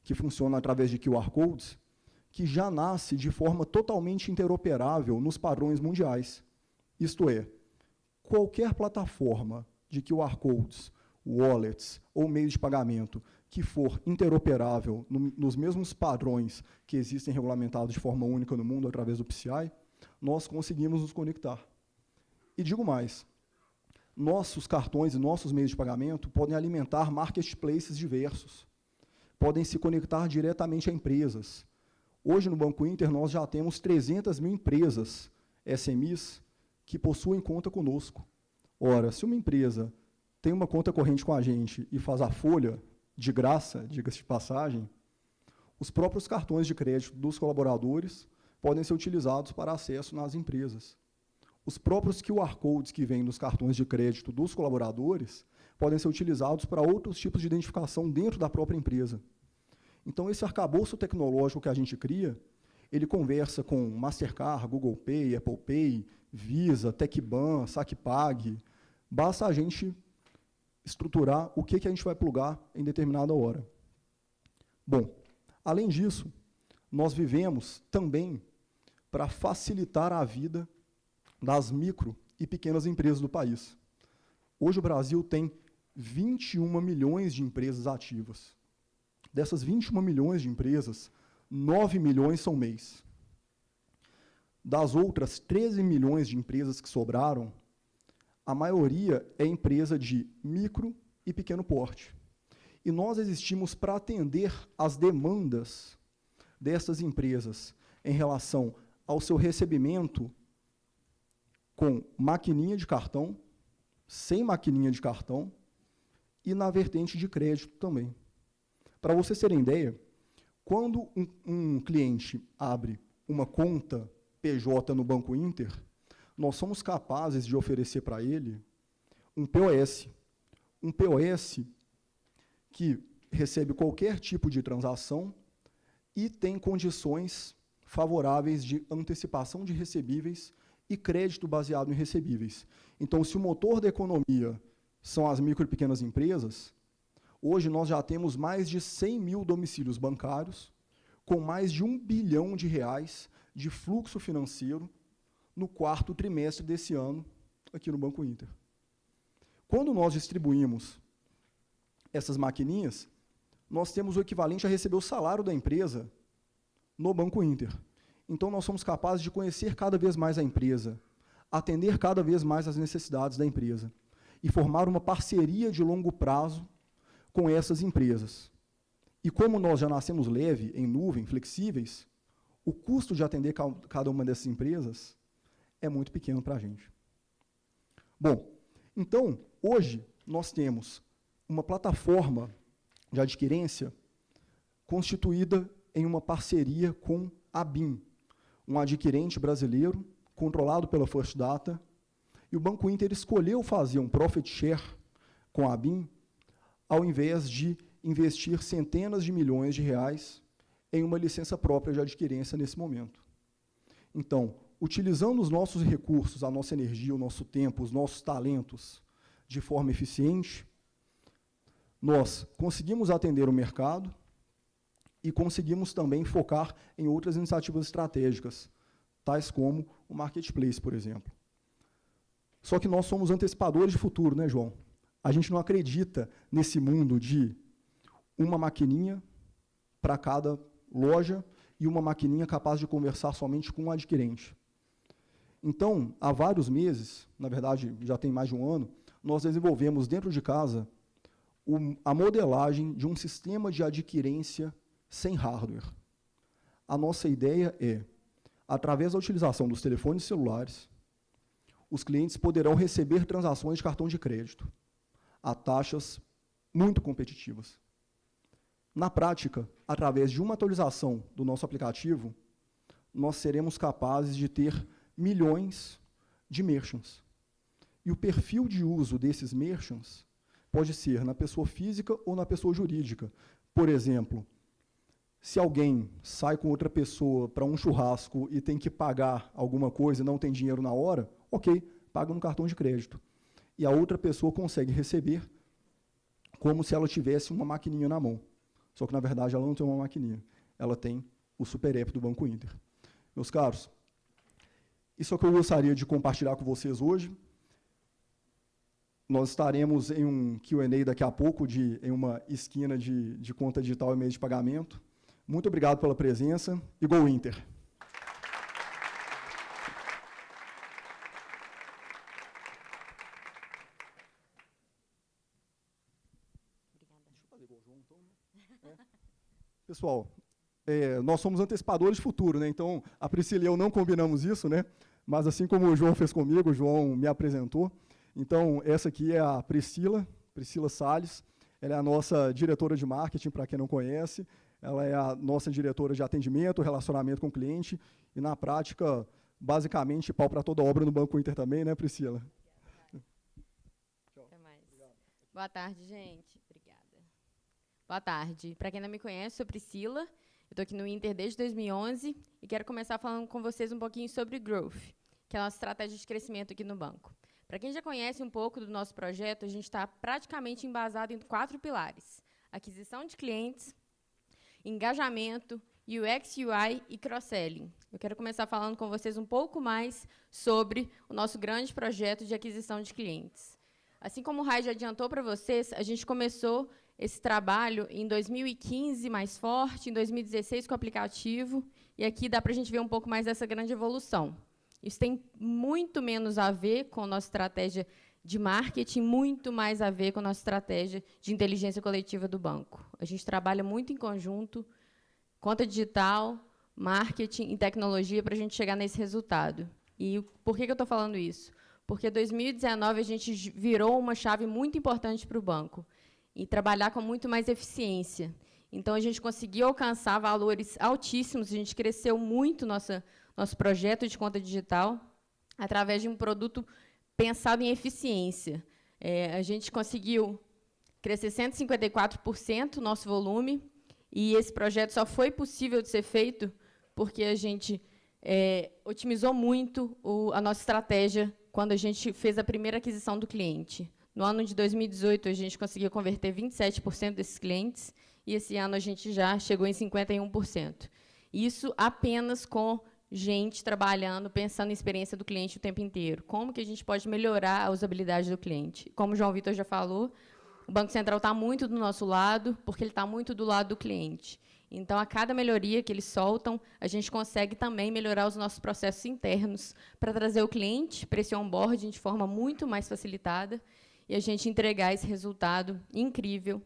que funciona através de QR Codes, que já nasce de forma totalmente interoperável nos padrões mundiais. Isto é, qualquer plataforma de QR Codes, wallets ou meio de pagamento que for interoperável nos mesmos padrões que existem regulamentados de forma única no mundo através do PCI, nós conseguimos nos conectar. E digo mais, nossos cartões e nossos meios de pagamento podem alimentar marketplaces diversos, podem se conectar diretamente a empresas. Hoje, no Banco Inter, nós já temos 300 mil empresas, SMEs, que possuem conta conosco. Ora, se uma empresa tem uma conta corrente com a gente e faz a folha de graça, diga-se de passagem, os próprios cartões de crédito dos colaboradores podem ser utilizados para acesso nas empresas. Os próprios QR Codes que vêm nos cartões de crédito dos colaboradores podem ser utilizados para outros tipos de identificação dentro da própria empresa. Então, esse arcabouço tecnológico que a gente cria, ele conversa com Mastercard, Google Pay, Apple Pay, Visa, TecBan, SacPag. Basta a gente estruturar o que a gente vai plugar em determinada hora. Bom, além disso, nós vivemos também para facilitar a vida das micro e pequenas empresas do país. Hoje o Brasil tem 21 milhões de empresas ativas. Dessas 21 milhões de empresas, 9 milhões são MEIs. Das outras 13 milhões de empresas que sobraram, a maioria é empresa de micro e pequeno porte. E nós existimos para atender às demandas dessas empresas em relação ao seu recebimento com maquininha de cartão, sem maquininha de cartão e na vertente de crédito também. Para vocês terem ideia, quando um cliente abre uma conta PJ no Banco Inter, nós somos capazes de oferecer para ele um POS. Um POS que recebe qualquer tipo de transação e tem condições favoráveis de antecipação de recebíveis e crédito baseado em recebíveis. Então, se o motor da economia são as micro e pequenas empresas, hoje nós já temos mais de 100 mil domicílios bancários, com mais de R$1 bilhão de fluxo financeiro no quarto trimestre desse ano, aqui no Banco Inter. Quando nós distribuímos essas maquininhas, nós temos o equivalente a receber o salário da empresa no Banco Inter. Então, nós somos capazes de conhecer cada vez mais a empresa, atender cada vez mais as necessidades da empresa e formar uma parceria de longo prazo com essas empresas. E como nós já nascemos leve, em nuvem, flexíveis, o custo de atender cada uma dessas empresas é muito pequeno para a gente. Bom, então, hoje, nós temos uma plataforma de adquirência constituída em uma parceria com a BIM, um adquirente brasileiro, controlado pela First Data, e o Banco Inter escolheu fazer um profit share com a BIM, ao invés de investir centenas de milhões de reais em uma licença própria de adquirência nesse momento. Então, utilizando os nossos recursos, a nossa energia, o nosso tempo, os nossos talentos de forma eficiente, nós conseguimos atender o mercado e conseguimos também focar em outras iniciativas estratégicas, tais como o marketplace, por exemplo. Só que nós somos antecipadores de futuro, né, João? A gente não acredita nesse mundo de uma maquininha para cada loja e uma maquininha capaz de conversar somente com o adquirente. Então, há vários meses, na verdade, já tem mais de um ano, nós desenvolvemos dentro de casa a modelagem de um sistema de adquirência sem hardware. A nossa ideia é, através da utilização dos telefones celulares, os clientes poderão receber transações de cartão de crédito a taxas muito competitivas. Na prática, através de uma atualização do nosso aplicativo, nós seremos capazes de ter milhões de merchants. E o perfil de uso desses merchants pode ser na pessoa física ou na pessoa jurídica. Por exemplo, Se alguém sai com outra pessoa para um churrasco e tem que pagar alguma coisa e não tem dinheiro na hora, ok, paga no cartão de crédito. E a outra pessoa consegue receber como se ela tivesse uma maquininha na mão. Só que, na verdade, ela não tem uma maquininha. Ela tem o Super App do Banco Inter. Meus caros, isso é o que eu gostaria de compartilhar com vocês hoje. Nós estaremos em um Q&A daqui a pouco, em uma esquina de conta digital e meio de pagamento. Muito obrigado pela presença e Go Inter! Pessoal, nós somos antecipadores de futuro, né? Então, a Priscila e eu não combinamos isso, né? Mas assim como o João fez comigo, o João me apresentou. Então, essa aqui é a Priscila Salles. Ela é a nossa diretora de marketing, para quem não conhece. Ela é a nossa diretora de atendimento, relacionamento com o cliente. E, na prática, basicamente, pau para toda obra no Banco Inter também, né, Priscila? Até mais. Boa tarde, gente. Obrigada. Boa tarde. Para quem não me conhece, sou Priscila. Eu estou aqui no Inter desde 2011 e quero começar falando com vocês um pouquinho sobre Growth, que é a nossa estratégia de crescimento aqui no banco. Para quem já conhece um pouco do nosso projeto, a gente está praticamente embasado em 4 pilares: aquisição de clientes, engajamento, UX, UI e cross-selling. Eu quero começar falando com vocês um pouco mais sobre o nosso grande projeto de aquisição de clientes. Assim como o Rai já adiantou para vocês, a gente começou esse trabalho em 2015 mais forte, em 2016 com o aplicativo, e aqui dá para a gente ver um pouco mais dessa grande evolução. Isso tem muito menos a ver com a nossa estratégia de marketing, muito mais a ver com a nossa estratégia de inteligência coletiva do banco. A gente trabalha muito em conjunto, conta digital, marketing e tecnologia para a gente chegar nesse resultado. E por que eu estou falando isso? Porque em 2019 a gente virou uma chave muito importante para o banco, e trabalhar com muito mais eficiência. Então, a gente conseguiu alcançar valores altíssimos, a gente cresceu muito nosso projeto de conta digital através de um produto pensado em eficiência. A gente conseguiu crescer 154% o nosso volume, e esse projeto só foi possível de ser feito porque a gente otimizou muito a nossa estratégia quando a gente fez a primeira aquisição do cliente. No ano de 2018, a gente conseguiu converter 27% desses clientes, e esse ano a gente já chegou em 51%. Isso apenas com gente trabalhando, pensando em experiência do cliente o tempo inteiro. Como que a gente pode melhorar a usabilidade do cliente? Como o João Vitor já falou, o Banco Central está muito do nosso lado, porque ele está muito do lado do cliente. Então, a cada melhoria que eles soltam, a gente consegue também melhorar os nossos processos internos para trazer o cliente para esse onboarding de forma muito mais facilitada, e a gente entregar esse resultado incrível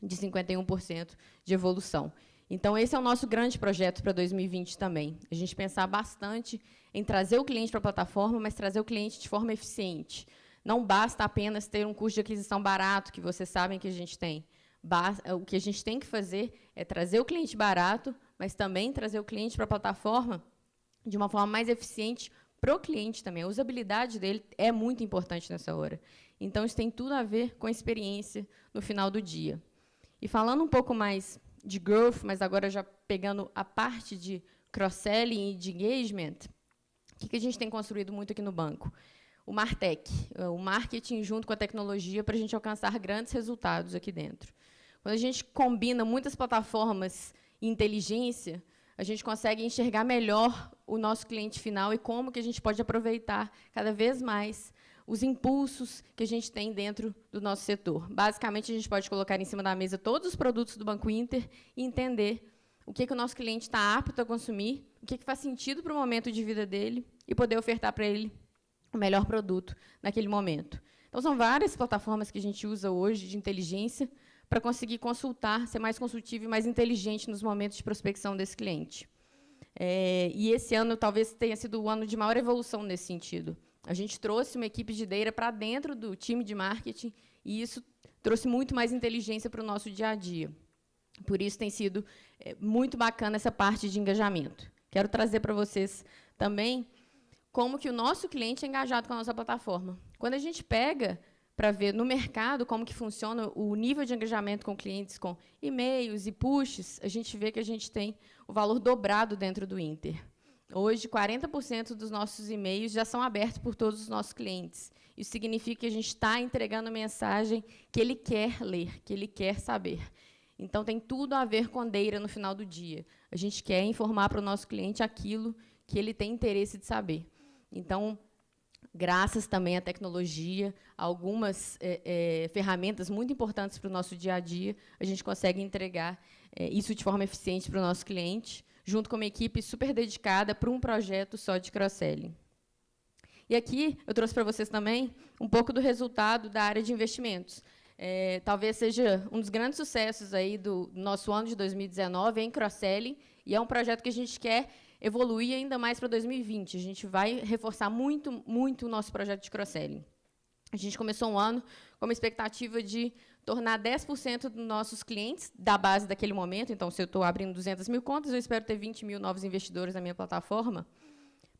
de 51% de evolução. Então, esse é o nosso grande projeto para 2020 também. A gente pensar bastante em trazer o cliente para a plataforma, mas trazer o cliente de forma eficiente. Não basta apenas ter um custo de aquisição barato, que vocês sabem que a gente tem. O que a gente tem que fazer é trazer o cliente barato, mas também trazer o cliente para a plataforma de uma forma mais eficiente para o cliente também. A usabilidade dele é muito importante nessa hora. Então, isso tem tudo a ver com a experiência no final do dia. E falando um pouco mais de growth, mas agora já pegando a parte de cross-selling e de engagement, o que a gente tem construído muito aqui no banco? O Martech, o marketing junto com a tecnologia para a gente alcançar grandes resultados aqui dentro. Quando a gente combina muitas plataformas e inteligência, a gente consegue enxergar melhor o nosso cliente final e como que a gente pode aproveitar cada vez mais os impulsos que a gente tem dentro do nosso setor. Basicamente, a gente pode colocar em cima da mesa todos os produtos do Banco Inter e entender o que o nosso cliente está apto a consumir, o que faz sentido para o momento de vida dele e poder ofertar para ele o melhor produto naquele momento. Então, são várias plataformas que a gente usa hoje de inteligência para conseguir consultar, ser mais consultivo e mais inteligente nos momentos de prospecção desse cliente. E esse ano talvez tenha sido o ano de maior evolução nesse sentido. A gente trouxe uma equipe de data para dentro do time de marketing, e isso trouxe muito mais inteligência para o nosso dia a dia. Por isso, tem sido muito bacana essa parte de engajamento. Quero trazer para vocês também como que o nosso cliente é engajado com a nossa plataforma. Quando a gente pega para ver no mercado como que funciona o nível de engajamento com clientes com e-mails e pushes, a gente vê que a gente tem o valor dobrado dentro do Inter. Hoje, 40% dos nossos e-mails já são abertos por todos os nossos clientes. Isso significa que a gente está entregando mensagem que ele quer ler, que ele quer saber. Então, tem tudo a ver com Data no final do dia. A gente quer informar para o nosso cliente aquilo que ele tem interesse de saber. Então, graças também à tecnologia, algumas ferramentas muito importantes para o nosso dia a dia, a gente consegue entregar isso de forma eficiente para o nosso cliente, junto com uma equipe super dedicada para um projeto só de cross-selling. E aqui eu trouxe para vocês também um pouco do resultado da área de investimentos. Talvez seja um dos grandes sucessos aí do nosso ano de 2019 em cross-selling, e é um projeto que a gente quer evoluir ainda mais para 2020. A gente vai reforçar muito, muito o nosso projeto de cross-selling. A gente começou um ano com uma expectativa de tornar 10% dos nossos clientes da base daquele momento. Então, se eu estou abrindo 200 mil contas, eu espero ter 20 mil novos investidores na minha plataforma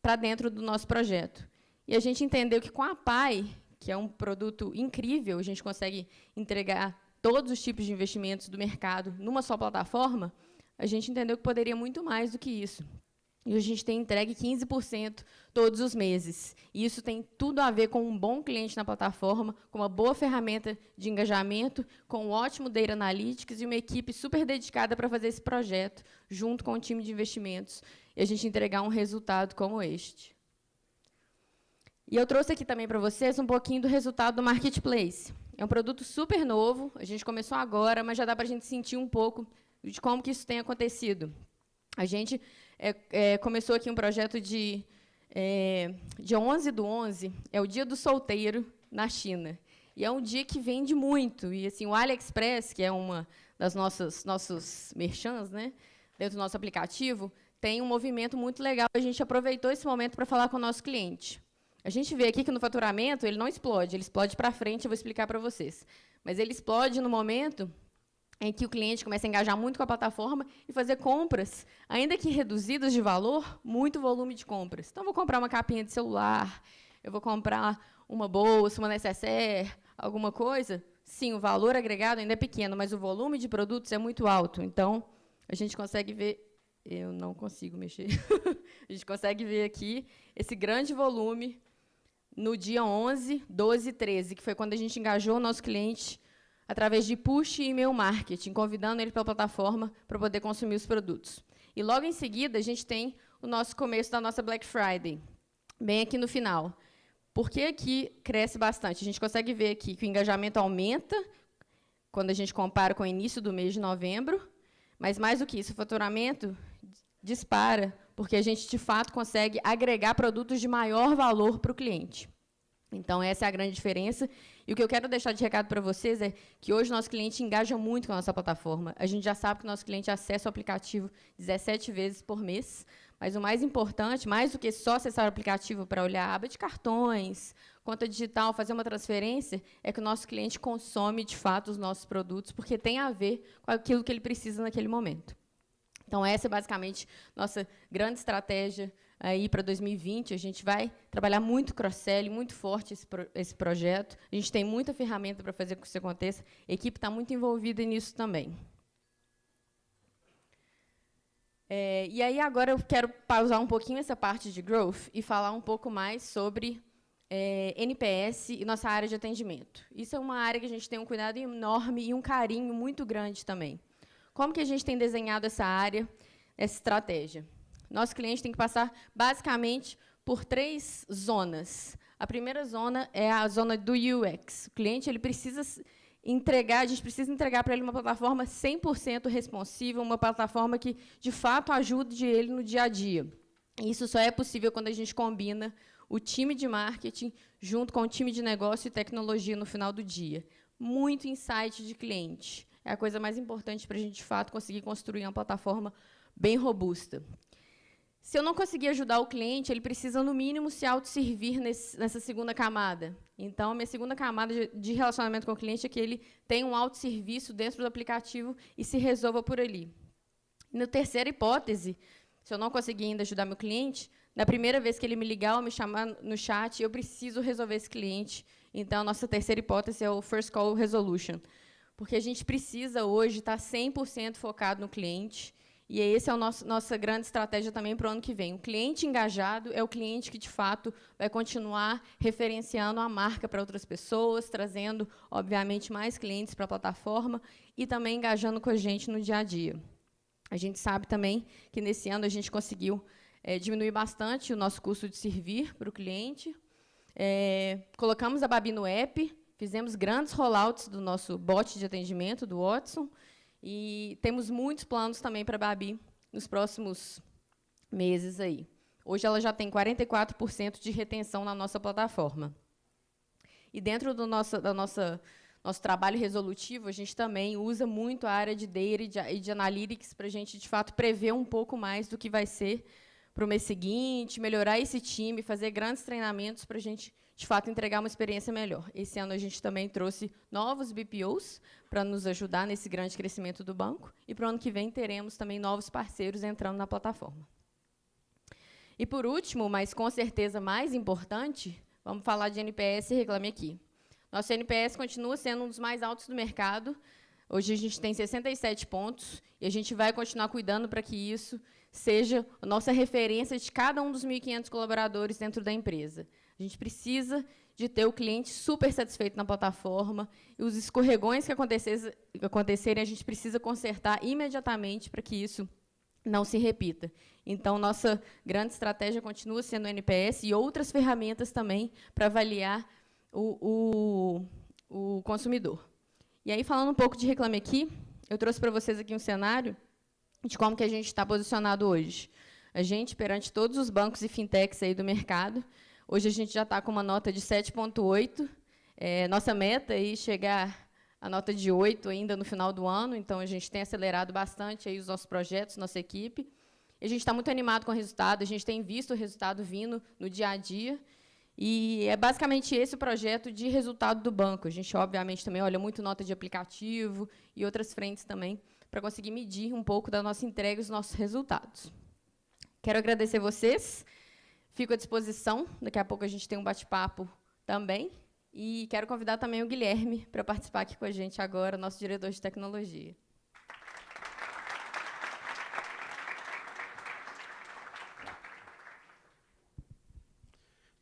para dentro do nosso projeto. E a gente entendeu que, com a PAI, que é um produto incrível, a gente consegue entregar todos os tipos de investimentos do mercado numa só plataforma, a gente entendeu que poderia muito mais do que isso. E a gente tem entregue 15% todos os meses. E isso tem tudo a ver com um bom cliente na plataforma, com uma boa ferramenta de engajamento, com um ótimo Data Analytics e uma equipe super dedicada para fazer esse projeto, junto com o time de investimentos, e a gente entregar um resultado como este. E eu trouxe aqui também para vocês um pouquinho do resultado do Marketplace. É um produto super novo, a gente começou agora, mas já dá para a gente sentir um pouco de como que isso tem acontecido. A gente começou aqui um projeto de 11/11, é o Dia do Solteiro na China. E é um dia que vende muito. E assim, o AliExpress, que é uma das nossos merchants, né, dentro do nosso aplicativo, tem um movimento muito legal. A gente aproveitou esse momento para falar com o nosso cliente. A gente vê aqui que no faturamento ele não explode, ele explode para frente, eu vou explicar para vocês. Mas ele explode no momento em que o cliente começa a engajar muito com a plataforma e fazer compras, ainda que reduzidas de valor, muito volume de compras. Então, vou comprar uma capinha de celular, eu vou comprar uma bolsa, uma necessaire, alguma coisa. Sim, o valor agregado ainda é pequeno, mas o volume de produtos é muito alto. Então, a gente consegue ver... Eu não consigo mexer. A gente consegue ver aqui esse grande volume no dia 11, 12 e 13, que foi quando a gente engajou o nosso cliente através de push e e-mail marketing, convidando ele para a plataforma para poder consumir os produtos. E, logo em seguida, a gente tem o nosso começo da nossa Black Friday, bem aqui no final. Por que aqui cresce bastante? A gente consegue ver aqui que o engajamento aumenta quando a gente compara com o início do mês de novembro, mas, mais do que isso, o faturamento dispara, porque a gente, de fato, consegue agregar produtos de maior valor para o cliente. Então, essa é a grande diferença. E o que eu quero deixar de recado para vocês é que hoje o nosso cliente engaja muito com a nossa plataforma. A gente já sabe que o nosso cliente acessa o aplicativo 17 vezes por mês, mas o mais importante, mais do que só acessar o aplicativo para olhar a aba de cartões, conta digital, fazer uma transferência, é que o nosso cliente consome, de fato, os nossos produtos, porque tem a ver com aquilo que ele precisa naquele momento. Então, essa é, basicamente, nossa grande estratégia aí para 2020. A gente vai trabalhar muito cross-selling, muito forte esse projeto. A gente tem muita ferramenta para fazer com que isso aconteça. A equipe está muito envolvida nisso também. E aí, agora, eu quero pausar um pouquinho essa parte de growth e falar um pouco mais sobre NPS e nossa área de atendimento. Isso é uma área que a gente tem um cuidado enorme e um carinho muito grande também. Como que a gente tem desenhado essa área, essa estratégia? Nosso cliente tem que passar, basicamente, por 3 zonas. A primeira zona é a zona do UX. O cliente ele precisa entregar, a gente precisa entregar para ele uma plataforma 100% responsiva, uma plataforma que, de fato, ajude ele no dia a dia. E isso só é possível quando a gente combina o time de marketing junto com o time de negócio e tecnologia no final do dia. Muito insight de cliente. É a coisa mais importante para a gente, de fato, conseguir construir uma plataforma bem robusta. Se eu não conseguir ajudar o cliente, ele precisa, no mínimo, se autosservir nessa segunda camada. Então, a minha segunda camada de relacionamento com o cliente é que ele tenha um autosserviço dentro do aplicativo e se resolva por ali. Na terceira hipótese, se eu não conseguir ainda ajudar meu cliente, na primeira vez que ele me ligar ou me chamar no chat, eu preciso resolver esse cliente Então, a nossa terceira hipótese é o First Call Resolution, porque a gente precisa hoje estar 100% focado no cliente, e essa é a nossa grande estratégia também para o ano que vem. O cliente engajado é o cliente que, de fato, vai continuar referenciando a marca para outras pessoas, trazendo, obviamente, mais clientes para a plataforma e também engajando com a gente no dia a dia. A gente sabe também que, nesse ano, a gente conseguiu diminuir bastante o nosso custo de servir para o cliente. Colocamos a Babi no app, fizemos grandes rollouts do nosso bot de atendimento, do Watson, e temos muitos planos também para a Babi nos próximos meses aí. Hoje ela já tem 44% de retenção na nossa plataforma. E dentro do nosso trabalho resolutivo, a gente também usa muito a área de data e de analytics para a gente, de fato, prever um pouco mais do que vai ser para o mês seguinte, melhorar esse time, fazer grandes treinamentos para a gente, de fato, entregar uma experiência melhor. Esse ano a gente também trouxe novos BPOs para nos ajudar nesse grande crescimento do banco, e para o ano que vem teremos também novos parceiros entrando na plataforma. E, por último, mas com certeza mais importante, vamos falar de NPS e Reclame Aqui. Nosso NPS continua sendo um dos mais altos do mercado. Hoje a gente tem 67 pontos, e a gente vai continuar cuidando para que isso seja a nossa referência de cada um dos 1.500 colaboradores dentro da empresa. A gente precisa de ter o cliente super satisfeito na plataforma, e os escorregões que acontecerem, a gente precisa consertar imediatamente para que isso não se repita. Então, nossa grande estratégia continua sendo o NPS e outras ferramentas também para avaliar o consumidor. E aí, falando um pouco de Reclame Aqui, eu trouxe para vocês aqui um cenário de como que a gente está posicionado hoje. A gente, perante todos os bancos e fintechs aí do mercado, hoje a gente já está com uma nota de 7,8. Nossa meta é chegar à nota de 8 ainda no final do ano, então a gente tem acelerado bastante aí os nossos projetos, nossa equipe. A gente está muito animado com o resultado, a gente tem visto o resultado vindo no dia a dia, e é basicamente esse o projeto de resultado do banco. A gente, obviamente, também olha muito nota de aplicativo e outras frentes também, para conseguir medir um pouco da nossa entrega e os nossos resultados. Quero agradecer vocês, fico à disposição, daqui a pouco a gente tem um bate-papo também, e quero convidar também o Guilherme para participar aqui com a gente agora, nosso diretor de tecnologia.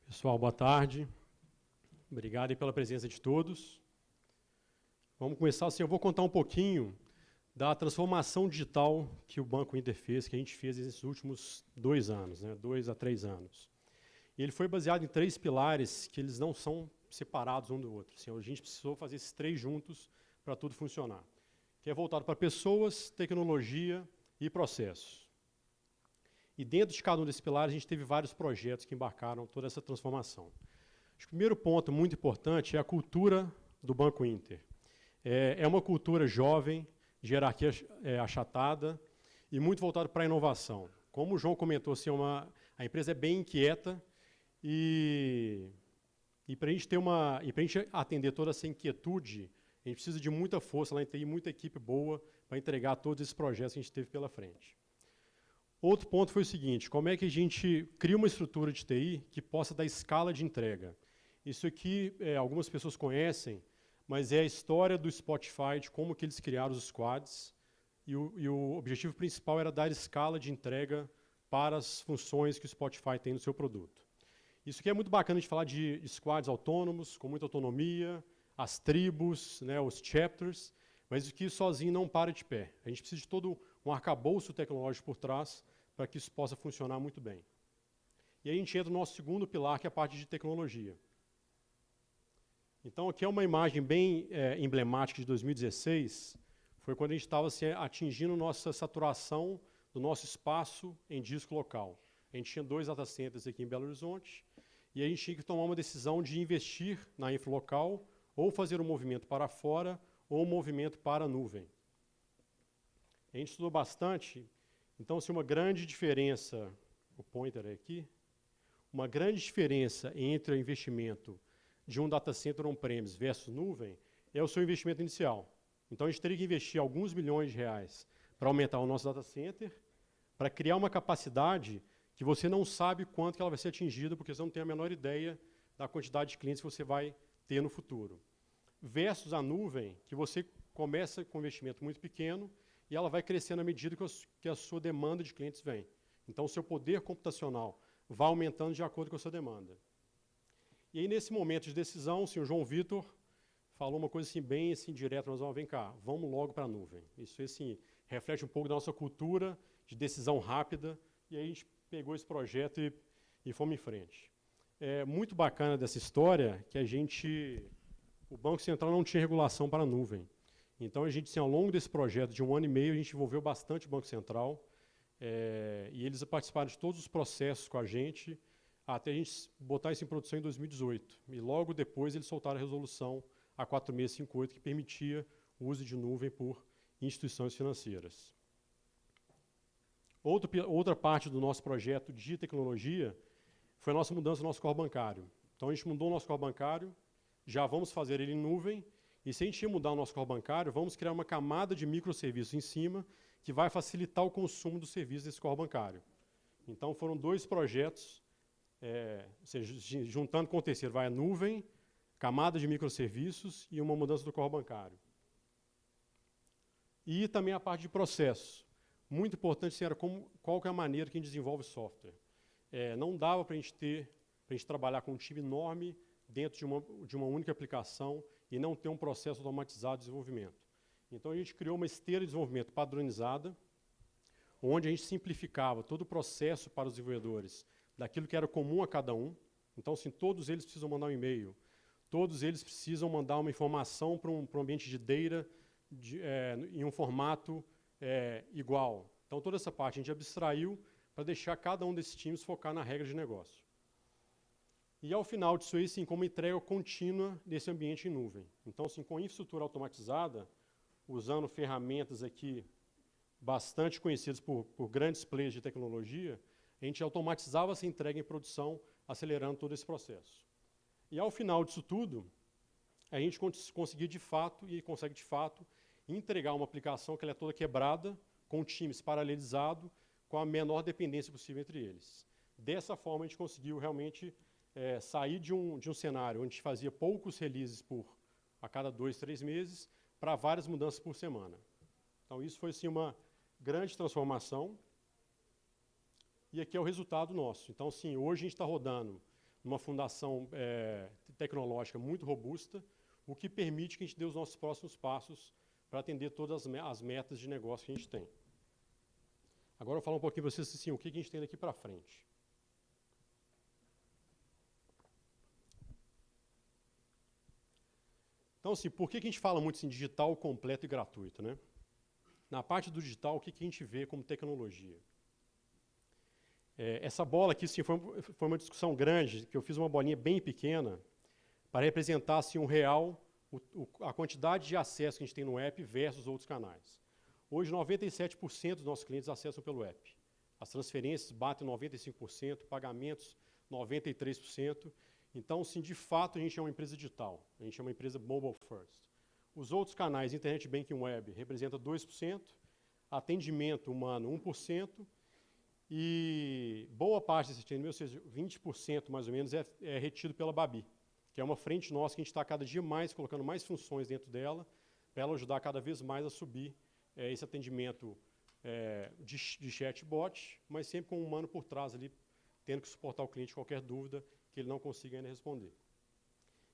Pessoal, boa tarde. Obrigado aí pela presença de todos. Vamos começar assim, eu vou contar um pouquinho da transformação digital que o Banco Inter fez, que a gente fez nesses últimos 2 anos, 2 a 3 anos. E ele foi baseado em 3 pilares que eles não são separados um do outro. Assim, a gente precisou fazer esses 3 juntos para tudo funcionar. Que é voltado para pessoas, tecnologia e processos. E dentro de cada um desses pilares, a gente teve vários projetos que embarcaram toda essa transformação. Acho que o primeiro ponto muito importante é a cultura do Banco Inter. É uma cultura jovem, de hierarquia achatada e muito voltada para a inovação. Como o João comentou, assim, a empresa é bem inquieta e para a gente atender toda essa inquietude, a gente precisa de muita força lá em TI, muita equipe boa para entregar todos esses projetos que a gente teve pela frente. Outro ponto foi o seguinte: como é que a gente cria uma estrutura de TI que possa dar escala de entrega? Isso aqui algumas pessoas conhecem, mas é a história do Spotify, de como que eles criaram os squads, e o objetivo principal era dar escala de entrega para as funções que o Spotify tem no seu produto. Isso aqui é muito bacana de falar de squads autônomos, com muita autonomia, as tribos, os chapters, mas isso aqui sozinho não para de pé. A gente precisa de todo um arcabouço tecnológico por trás para que isso possa funcionar muito bem. E aí a gente entra no nosso segundo pilar, que é a parte de tecnologia. Então, aqui é uma imagem bem emblemática de 2016, foi quando a gente estava assim, atingindo nossa saturação do nosso espaço em disco local. A gente tinha 2 data centers aqui em Belo Horizonte, e a gente tinha que tomar uma decisão de investir na infra local, ou fazer um movimento para fora, ou um movimento para a nuvem. A gente estudou bastante, então, assim, uma grande diferença, o pointer é aqui, uma grande diferença entre o investimento de um data center on-premise versus nuvem é o seu investimento inicial. Então, a gente teria que investir alguns milhões de reais para aumentar o nosso data center, para criar uma capacidade que você não sabe quanto que ela vai ser atingida, porque você não tem a menor ideia da quantidade de clientes que você vai ter no futuro. Versus a nuvem, que você começa com um investimento muito pequeno e ela vai crescendo à medida que a sua demanda de clientes vem. Então, o seu poder computacional vai aumentando de acordo com a sua demanda. E aí, nesse momento de decisão, o João Vitor falou uma coisa assim, bem assim, direta, nós vamos, vem cá, vamos logo para a nuvem. Isso assim, reflete um pouco da nossa cultura de decisão rápida, e aí a gente pegou esse projeto e fomos em frente. É muito bacana dessa história que o Banco Central não tinha regulação para a nuvem. Então, a gente, assim, ao longo desse projeto de 1 ano e meio, a gente envolveu bastante o Banco Central, e eles participaram de todos os processos com a gente, até a gente botar isso em produção em 2018. E logo depois eles soltaram a resolução a 4658, que permitia o uso de nuvem por instituições financeiras. Outra parte do nosso projeto de tecnologia foi a nossa mudança do nosso core bancário. Então, a gente mudou o nosso core bancário, já vamos fazer ele em nuvem, e se a gente mudar o nosso core bancário, vamos criar uma camada de microserviços em cima que vai facilitar o consumo do serviço desse core bancário. Então, foram 2 projetos, ou seja, juntando com o terceiro, vai a nuvem, camada de microserviços e uma mudança do core bancário. E também a parte de processo. Muito importante era qual que é a maneira que a gente desenvolve software. Não dava para a gente trabalhar com um time enorme dentro de uma única aplicação e não ter um processo automatizado de desenvolvimento. Então, a gente criou uma esteira de desenvolvimento padronizada, onde a gente simplificava todo o processo para os desenvolvedores, daquilo que era comum a cada um. Então, assim, todos eles precisam mandar um e-mail, todos eles precisam mandar uma informação para um ambiente de data em um formato igual. Então, toda essa parte a gente abstraiu para deixar cada um desses times focar na regra de negócio. E, ao final disso aí, sim, como entrega contínua desse ambiente em nuvem. Então, assim, com infraestrutura automatizada, usando ferramentas aqui bastante conhecidas por grandes players de tecnologia, a gente automatizava essa entrega em produção, acelerando todo esse processo. E, ao final disso tudo, a gente conseguiu de fato, e consegue de fato, entregar uma aplicação que ela é toda quebrada, com times paralelizados, com a menor dependência possível entre eles. Dessa forma, a gente conseguiu realmente sair de um cenário onde a gente fazia poucos releases a cada 2, 3 meses, para várias mudanças por semana. Então, isso foi assim, uma grande transformação. E aqui é o resultado nosso. Então, sim, hoje a gente está rodando numa fundação tecnológica muito robusta, o que permite que a gente dê os nossos próximos passos para atender todas as metas de negócio que a gente tem. Agora eu vou falar um pouquinho para vocês assim, o que a gente tem daqui para frente. Então, assim, por que a gente fala muito assim, digital, completo e gratuito, né? Na parte do digital, o que a gente vê como tecnologia? Essa bola aqui assim, foi uma discussão grande, que eu fiz uma bolinha bem pequena, para representar assim, a quantidade de acesso que a gente tem no app versus outros canais. Hoje, 97% dos nossos clientes acessam pelo app. As transferências batem 95%, pagamentos 93%. Então, sim, de fato, a gente é uma empresa digital, a gente é uma empresa mobile first. Os outros canais, Internet Banking Web, representa 2%, atendimento humano 1%, e boa parte desse atendimento, ou seja, 20% mais ou menos, é retido pela Babi, que é uma frente nossa que a gente está cada dia mais colocando mais funções dentro dela, para ela ajudar cada vez mais a subir esse atendimento de chatbot, mas sempre com um humano por trás ali, tendo que suportar o cliente qualquer dúvida que ele não consiga ainda responder.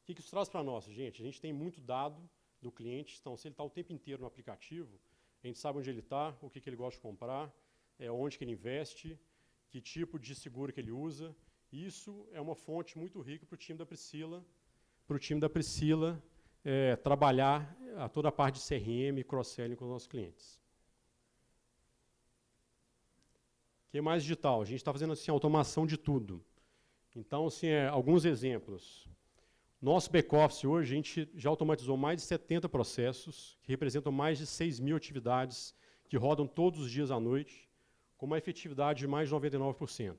O que isso traz para nós, gente? A gente tem muito dado do cliente, então se ele está o tempo inteiro no aplicativo, a gente sabe onde ele está, o que ele gosta de comprar, onde que ele investe, que tipo de seguro que ele usa. Isso é uma fonte muito rica para o time da Priscila, trabalhar toda a parte de CRM e cross-selling com os nossos clientes. O que mais digital? A gente está fazendo assim, automação de tudo. Então, assim, alguns exemplos. Nosso back-office hoje, a gente já automatizou mais de 70 processos, que representam mais de 6.000 atividades, que rodam todos os dias à noite, com uma efetividade de mais de 99%.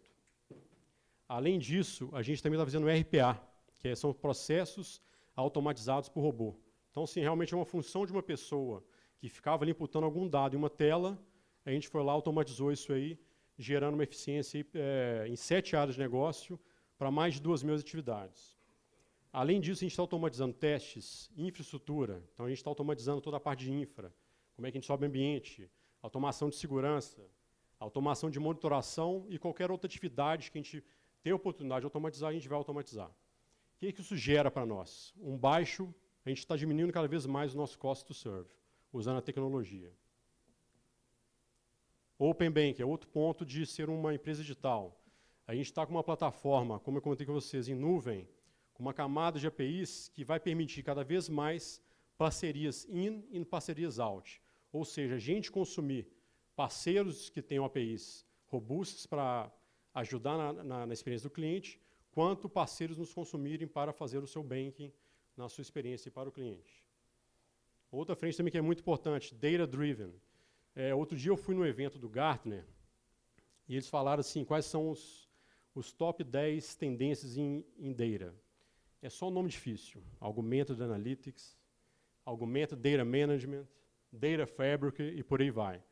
Além disso, a gente também está fazendo RPA, que são processos automatizados por robô. Então, sim, realmente é uma função de uma pessoa que ficava ali imputando algum dado em uma tela, a gente foi lá, automatizou isso aí, gerando uma eficiência em 7 áreas de negócio, para mais de 2.000 atividades. Além disso, a gente está automatizando testes, infraestrutura. Então, a gente está automatizando toda a parte de infra. Como é que a gente sobe o ambiente, automação de segurança, automação de monitoração e qualquer outra atividade que a gente tem a oportunidade de automatizar, a gente vai automatizar. O que isso gera para nós? A gente está diminuindo cada vez mais o nosso cost to serve, usando a tecnologia. Open Bank é outro ponto de ser uma empresa digital. A gente está com uma plataforma, como eu comentei com vocês, em nuvem, com uma camada de APIs que vai permitir cada vez mais parcerias in e parcerias out. Ou seja, a gente consumir parceiros que tenham APIs robustas para ajudar na experiência do cliente, quanto parceiros nos consumirem para fazer o seu banking na sua experiência para o cliente. Outra frente também que é muito importante, Data Driven. Outro dia eu fui no evento do Gartner e eles falaram assim, quais são os top 10 tendências em Data. É só um nome difícil. Augmented Analytics, Augmented Data Management, Data Fabric e por aí vai.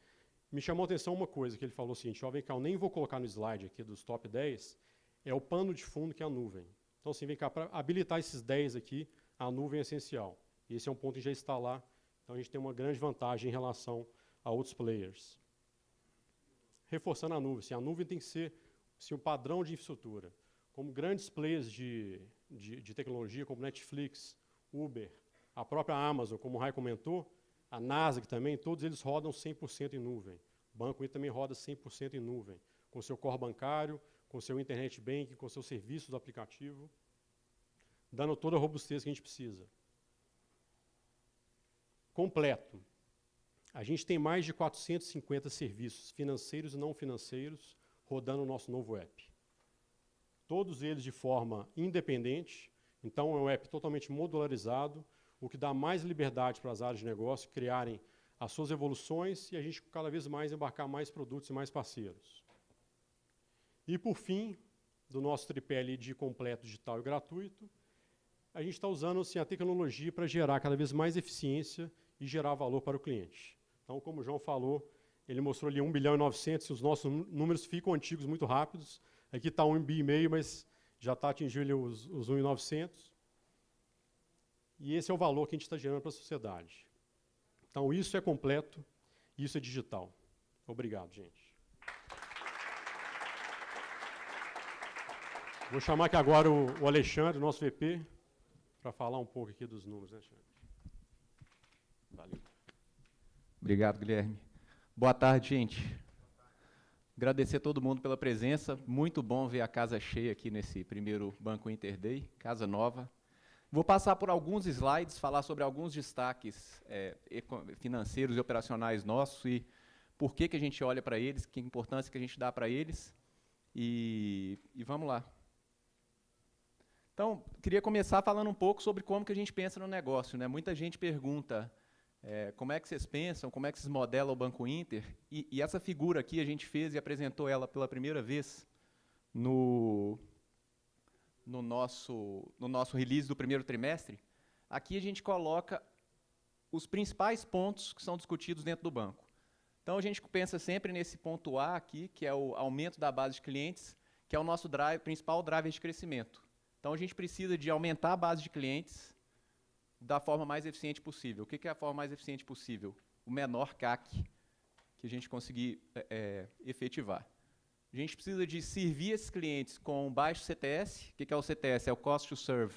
Me chamou a atenção uma coisa, que ele falou o seguinte, vem cá, eu nem vou colocar no slide aqui dos top 10, é o pano de fundo que é a nuvem. Então, assim, vem cá, para habilitar esses 10 aqui, a nuvem é essencial. E esse é um ponto que já está lá, então a gente tem uma grande vantagem em relação a outros players. Reforçando a nuvem, assim, a nuvem tem que ser assim, um padrão de infraestrutura. Como grandes players de tecnologia, como Netflix, Uber, a própria Amazon, como o Rai comentou, a Nasdaq também, todos eles rodam 100% em nuvem. O Banco Inter também roda 100% em nuvem, com seu core bancário, com seu internet banking, com seus serviços do aplicativo, dando toda a robustez que a gente precisa. Completo. A gente tem mais de 450 serviços financeiros e não financeiros rodando o nosso novo app. Todos eles de forma independente, então é um app totalmente modularizado, o que dá mais liberdade para as áreas de negócio criarem as suas evoluções e a gente cada vez mais embarcar mais produtos e mais parceiros. E por fim, do nosso tripé ali de completo, digital e gratuito, a gente está usando assim, a tecnologia para gerar cada vez mais eficiência e gerar valor para o cliente. Então, como o João falou, ele mostrou ali 1 bilhão e 900, os nossos números ficam antigos muito rápidos. Aqui está 1,5 bilhão, mas já está atingindo os 1,900. E esse é o valor que a gente está gerando para a sociedade. Então, isso é completo, isso é digital. Obrigado, gente. Vou chamar aqui agora o Alexandre, nosso VP, para falar um pouco aqui dos números, né, Alexandre? Valeu. Obrigado, Guilherme. Boa tarde, gente. Agradecer a todo mundo pela presença. Muito bom ver a casa cheia aqui nesse primeiro Banco Inter Day, casa nova. Vou passar por alguns slides, falar sobre alguns destaques financeiros e operacionais nossos e por que a gente olha para eles, que importância que a gente dá para eles. E vamos lá. Então, queria começar falando um pouco sobre como que a gente pensa no negócio, né? Muita gente pergunta como é que vocês pensam, como é que vocês modelam o Banco Inter, e essa figura aqui a gente fez e apresentou ela pela primeira vez no nosso release do primeiro trimestre. Aqui a gente coloca os principais pontos que são discutidos dentro do banco. Então, a gente pensa sempre nesse ponto A aqui, que é o aumento da base de clientes, que é o nosso principal driver de crescimento. Então, a gente precisa de aumentar a base de clientes da forma mais eficiente possível. O que é a forma mais eficiente possível? O menor CAC que a gente conseguir efetivar. A gente precisa de servir esses clientes com baixo CTS. O que é o CTS? É o Cost to Serve.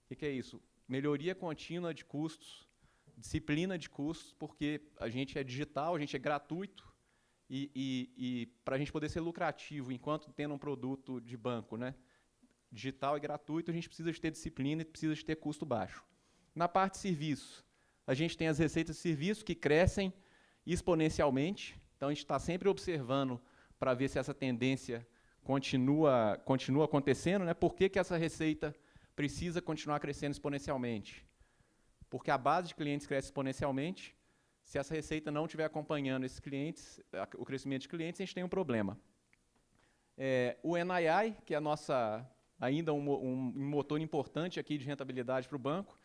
O que é isso? Melhoria contínua de custos, disciplina de custos, porque a gente é digital, a gente é gratuito, e para a gente poder ser lucrativo enquanto tendo um produto de banco, né, digital e gratuito, a gente precisa de ter disciplina e precisa de ter custo baixo. Na parte de serviço, a gente tem as receitas de serviço que crescem exponencialmente, então a gente está sempre observando para ver se essa tendência continua acontecendo, né? Por que essa receita precisa continuar crescendo exponencialmente? Porque a base de clientes cresce exponencialmente. Se essa receita não estiver acompanhando esses clientes, o crescimento de clientes, a gente tem um problema. O NII, que é ainda um motor importante aqui de rentabilidade para o banco,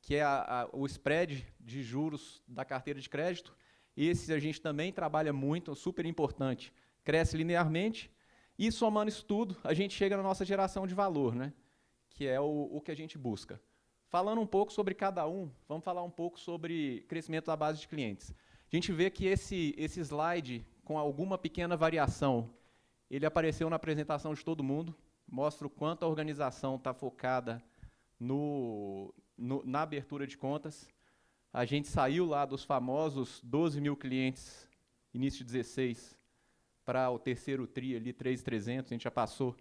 que é o spread de juros da carteira de crédito. Esse a gente também trabalha muito, super importante. Cresce linearmente, e somando isso tudo, a gente chega na nossa geração de valor, né? que é o que a gente busca. Falando um pouco sobre cada um, vamos falar um pouco sobre crescimento da base de clientes. A gente vê que esse slide, com alguma pequena variação, ele apareceu na apresentação de todo mundo, mostra o quanto a organização está focada na abertura de contas. A gente saiu lá dos famosos 12 mil clientes, início de 16, para o terceiro TRI, ali, 3.300, a gente já passou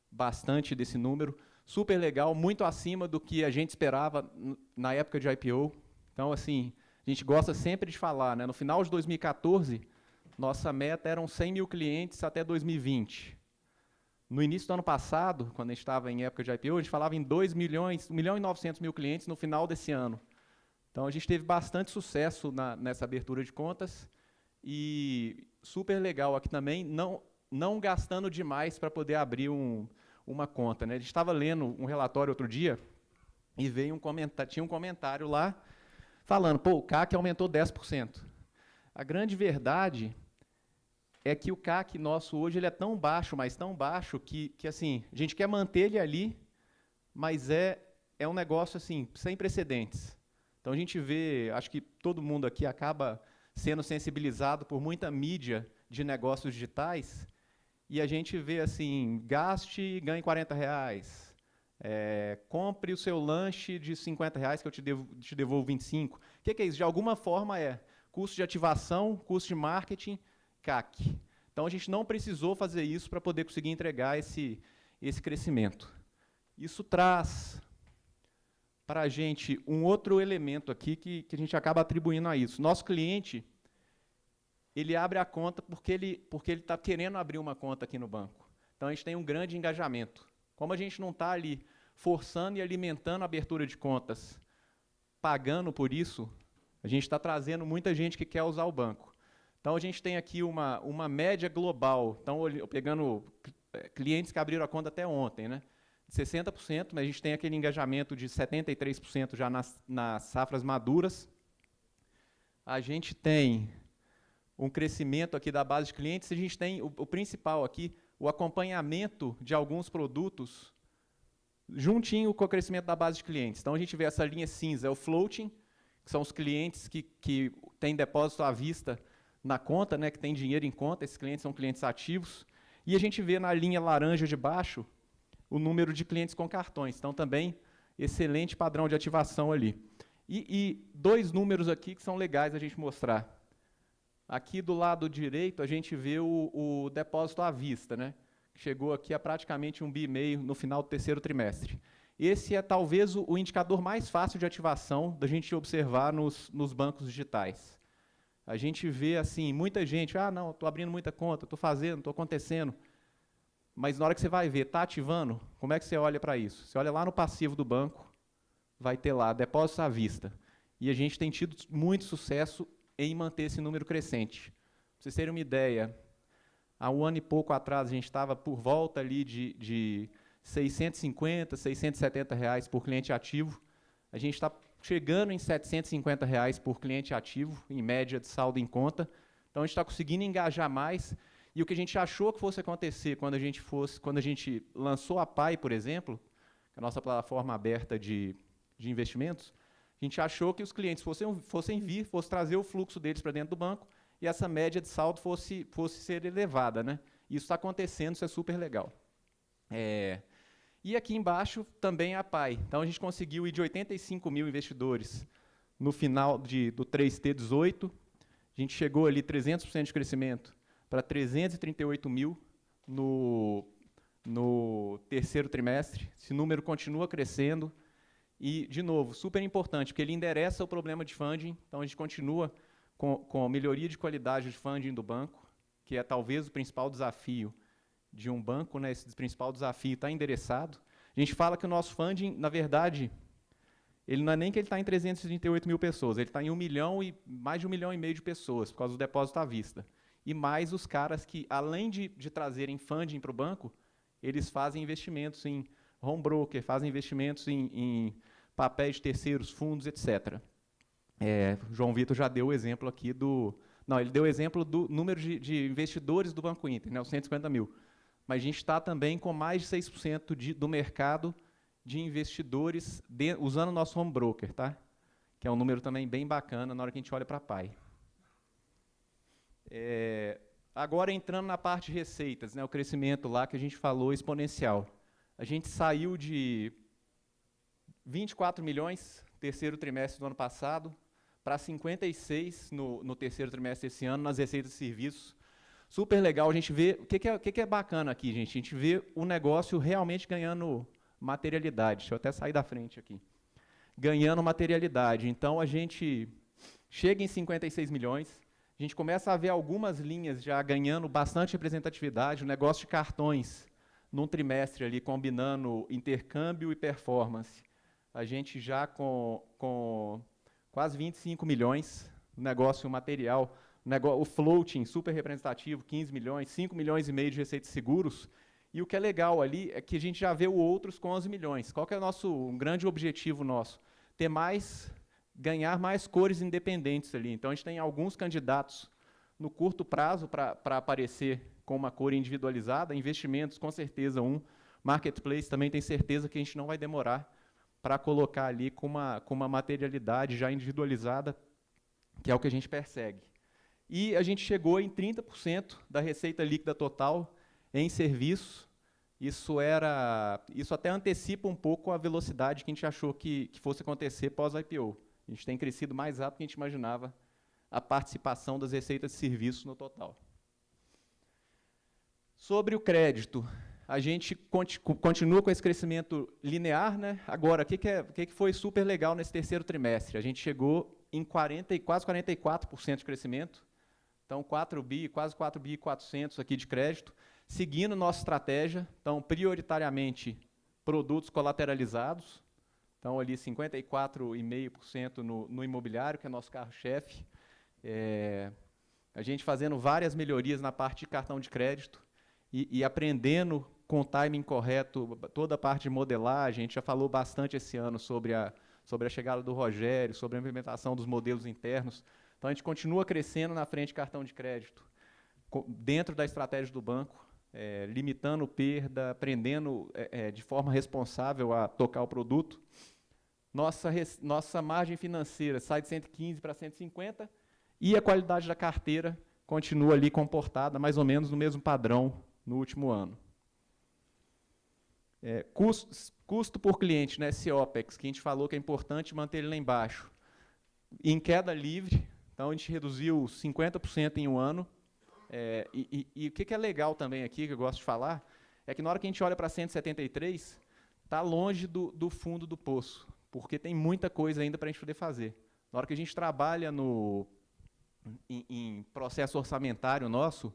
bastante desse número. Super legal, muito acima do que a gente esperava na época de IPO. Então, assim, a gente gosta sempre de falar, né? No final de 2014, nossa meta eram 100 mil clientes até 2020. No início do ano passado, quando a gente estava em época de IPO, a gente falava em 2 milhões, 1 milhão e 900 mil clientes no final desse ano. Então, a gente teve bastante sucesso nessa abertura de contas e super legal aqui também, não gastando demais para poder abrir uma conta, né? A gente estava lendo um relatório outro dia e veio tinha um comentário lá falando, pô, o CAC aumentou 10%. A grande verdade é que o CAC nosso hoje ele é tão baixo, mas tão baixo, que assim, a gente quer manter ele ali, mas é um negócio assim, sem precedentes. Então, a gente vê, acho que todo mundo aqui acaba sendo sensibilizado por muita mídia de negócios digitais, e a gente vê assim, gaste e ganhe R$40, compre o seu lanche de R$50 que eu te devolvo 25. O que é isso? De alguma forma custo de ativação, custo de marketing, CAC. Então, a gente não precisou fazer isso para poder conseguir entregar esse crescimento. Isso traz para a gente um outro elemento aqui que a gente acaba atribuindo a isso. Nosso cliente, ele abre a conta porque ele está querendo abrir uma conta aqui no banco. Então, a gente tem um grande engajamento. Como a gente não está ali forçando e alimentando a abertura de contas, pagando por isso, a gente está trazendo muita gente que quer usar o banco. Então, a gente tem aqui uma média global. Então, pegando clientes que abriram a conta até ontem, né? 60%, mas a gente tem aquele engajamento de 73% já nas safras maduras. A gente tem um crescimento aqui da base de clientes, a gente tem o principal aqui, o acompanhamento de alguns produtos juntinho com o crescimento da base de clientes. Então, a gente vê essa linha cinza, é o floating, que são os clientes que têm depósito à vista na conta, né, que tem dinheiro em conta, esses clientes são clientes ativos. E a gente vê na linha laranja de baixo o número de clientes com cartões. Então, também, excelente padrão de ativação ali. E dois números aqui que são legais a gente mostrar. Aqui do lado direito, a gente vê o depósito à vista, né? Chegou aqui a praticamente 1,5 bi no final do terceiro trimestre. Esse é talvez o indicador mais fácil de ativação da gente observar nos bancos digitais. A gente vê assim, muita gente, não, estou abrindo muita conta, estou fazendo, estou acontecendo. Mas na hora que você vai ver, está ativando, como é que você olha para isso? Você olha lá no passivo do banco, vai ter lá, depósitos à vista. E a gente tem tido muito sucesso em manter esse número crescente. Para vocês terem uma ideia, há um ano e pouco atrás, a gente estava por volta ali de R$650, R$670 por cliente ativo. A gente está chegando em R$750 por cliente ativo, em média de saldo em conta. Então, a gente está conseguindo engajar mais. E o que a gente achou que fosse acontecer quando a gente lançou a PAI, por exemplo, a nossa plataforma aberta de investimentos, a gente achou que os clientes fossem trazer o fluxo deles para dentro do banco e essa média de saldo fosse ser elevada, né? Isso está acontecendo, isso é super legal. E aqui embaixo também a PAI. Então, a gente conseguiu ir de 85 mil investidores no final do 3T18, a gente chegou ali 300% de crescimento para 338 mil no terceiro trimestre. Esse número continua crescendo. E, de novo, super importante, porque ele endereça o problema de funding. Então, a gente continua com a melhoria de qualidade de funding do banco, que é talvez o principal desafio de um banco, né? Esse principal desafio está endereçado. A gente fala que o nosso funding, na verdade, ele não é nem que ele está em 338 mil pessoas, ele está em mais de 1,5 milhão de pessoas, por causa do depósito à vista. E mais os caras que, além de trazerem funding para o banco, eles fazem investimentos em home broker, fazem investimentos em papéis de terceiros, fundos, etc. João Vitor já deu o exemplo aqui ele deu o exemplo do número de investidores do Banco Inter, né, os 150 mil. Mas a gente está também com mais de 6% do mercado de investidores usando o nosso home broker, tá? Que é um número também bem bacana na hora que a gente olha para a PAI. Agora, entrando na parte de receitas, né, o crescimento lá que a gente falou exponencial. A gente saiu de 24 milhões terceiro trimestre do ano passado para 56 no terceiro trimestre desse ano, nas receitas de serviços. Super legal, a gente vê... O que é bacana aqui, gente? A gente vê o negócio realmente ganhando materialidade. Deixa eu até sair da frente aqui. Ganhando materialidade. Então, a gente chega em 56 milhões, a gente começa a ver algumas linhas já ganhando bastante representatividade, o negócio de cartões, num trimestre ali, combinando intercâmbio e performance. A gente já com quase 25 milhões, o negócio material, o floating, super representativo, 15 milhões, 5 milhões e meio de receitas de seguros. E o que é legal ali é que a gente já vê o outros com 11 milhões. Qual que é um grande objetivo nosso? Ganhar mais cores independentes ali. Então, a gente tem alguns candidatos no curto prazo para aparecer com uma cor individualizada, investimentos, com certeza, marketplace também tem certeza que a gente não vai demorar para colocar ali com uma materialidade já individualizada, que é o que a gente persegue. E a gente chegou em 30% da receita líquida total em serviços. Isso até antecipa um pouco a velocidade que a gente achou que fosse acontecer pós-IPO. A gente tem crescido mais rápido do que a gente imaginava a participação das receitas de serviços no total. Sobre o crédito, a gente continua com esse crescimento linear, né? Agora, o que foi super legal nesse terceiro trimestre? A gente chegou em quase 44% de crescimento, então quase 4 bi e 400 aqui de crédito, seguindo nossa estratégia, então prioritariamente produtos colateralizados, então ali 54,5% no imobiliário, que é nosso carro-chefe, a gente fazendo várias melhorias na parte de cartão de crédito e aprendendo com o timing correto toda a parte de modelagem. A gente já falou bastante esse ano sobre a chegada do Rogério, sobre a implementação dos modelos internos. Então, a gente continua crescendo na frente de cartão de crédito, dentro da estratégia do banco, limitando perda, aprendendo de forma responsável a tocar o produto. Nossa margem financeira sai de 115 para 150 e a qualidade da carteira continua ali comportada mais ou menos no mesmo padrão no último ano. Custo por cliente, né, esse OPEX, que a gente falou que é importante manter ele lá embaixo. Em queda livre, então a gente reduziu 50% em um ano. E o que é legal também aqui, que eu gosto de falar, é que na hora que a gente olha para 173, está longe do fundo do poço, porque tem muita coisa ainda para a gente poder fazer. Na hora que a gente trabalha em processo orçamentário nosso,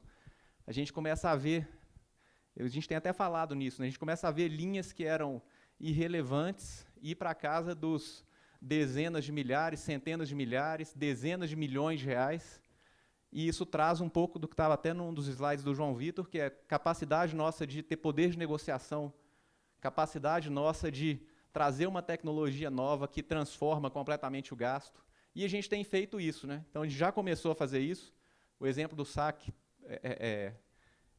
a gente começa a ver, a gente tem até falado nisso, né, a gente começa a ver linhas que eram irrelevantes ir para a casa dos dezenas de milhares, centenas de milhares, dezenas de milhões de reais. E isso traz um pouco do que estava até num dos slides do João Vitor, que é capacidade nossa de ter poder de negociação, capacidade nossa de trazer uma tecnologia nova que transforma completamente o gasto. E a gente tem feito isso, né? Então, a gente já começou a fazer isso. O exemplo do saque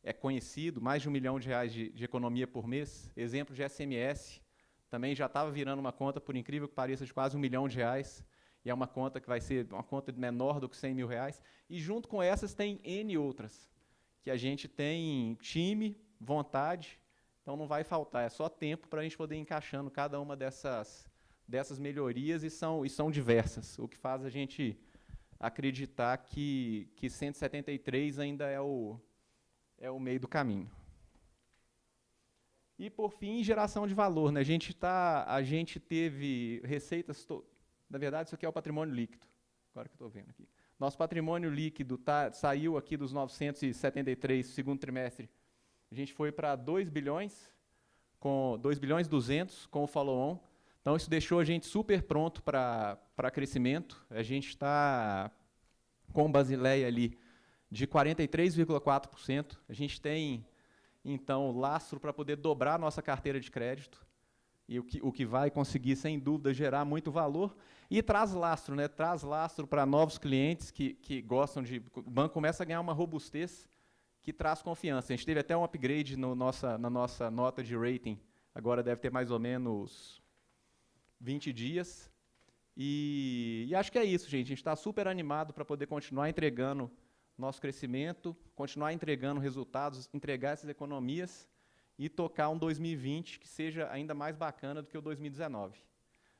é conhecido, mais de R$1 milhão de economia por mês. Exemplo de SMS, também já estava virando uma conta, por incrível que pareça, de quase R$1 milhão. E é uma conta que vai ser uma conta menor do que R$100 mil. E, junto com essas, tem N outras, que a gente tem time, vontade, então não vai faltar. É só tempo para a gente poder ir encaixando cada uma dessas melhorias, e são diversas, o que faz a gente acreditar que 173 ainda é o meio do caminho. E, por fim, geração de valor, né? A gente teve receitas... Na verdade, isso aqui é o patrimônio líquido, agora que eu estou vendo aqui. Nosso patrimônio líquido saiu aqui dos 973 no segundo trimestre. A gente foi para 2 bilhões, com 2 bilhões e 200 com o follow-on. Então, isso deixou a gente super pronto para crescimento. A gente está com Basileia ali de 43,4%. A gente tem, então, lastro para poder dobrar a nossa carteira de crédito, e o que vai conseguir, sem dúvida, gerar muito valor. E traz lastro, né? Traz lastro para novos clientes que gostam de... O banco começa a ganhar uma robustez que traz confiança. A gente teve até um upgrade na nossa nota de rating agora deve ter mais ou menos 20 dias. E acho que é isso, gente. A gente está super animado para poder continuar entregando nosso crescimento, continuar entregando resultados, entregar essas economias e tocar um 2020 que seja ainda mais bacana do que o 2019.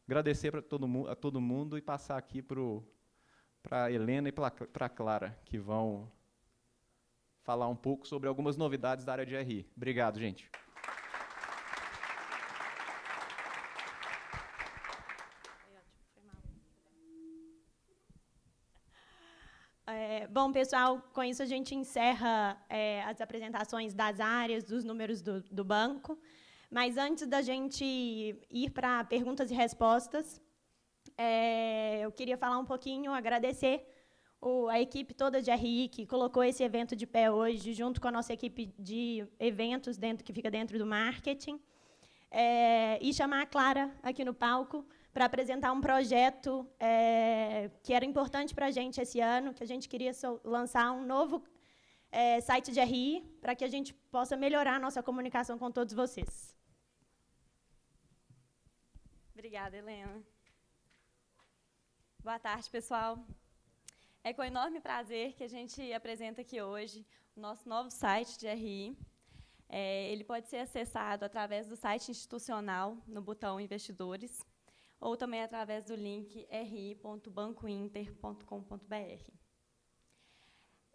Agradecer a todo mundo e passar aqui para a Helena e para a Clara, que vão falar um pouco sobre algumas novidades da área de RI. Obrigado, gente. Bom, pessoal, com isso a gente encerra as apresentações das áreas, dos números do banco. Mas antes da gente ir para perguntas e respostas, eu queria falar um pouquinho, agradecer a equipe toda de RI que colocou esse evento de pé hoje, junto com a nossa equipe de eventos que fica dentro do marketing, e chamar a Clara aqui no palco para apresentar um projeto que era importante para a gente esse ano, que a gente queria lançar um novo site de RI, para que a gente possa melhorar a nossa comunicação com todos vocês. Obrigada, Helena. Boa tarde, pessoal. É com enorme prazer que a gente apresenta aqui hoje o nosso novo site de RI. Ele pode ser acessado através do site institucional, no botão Investidores, ou também através do link ri.bancointer.com.br.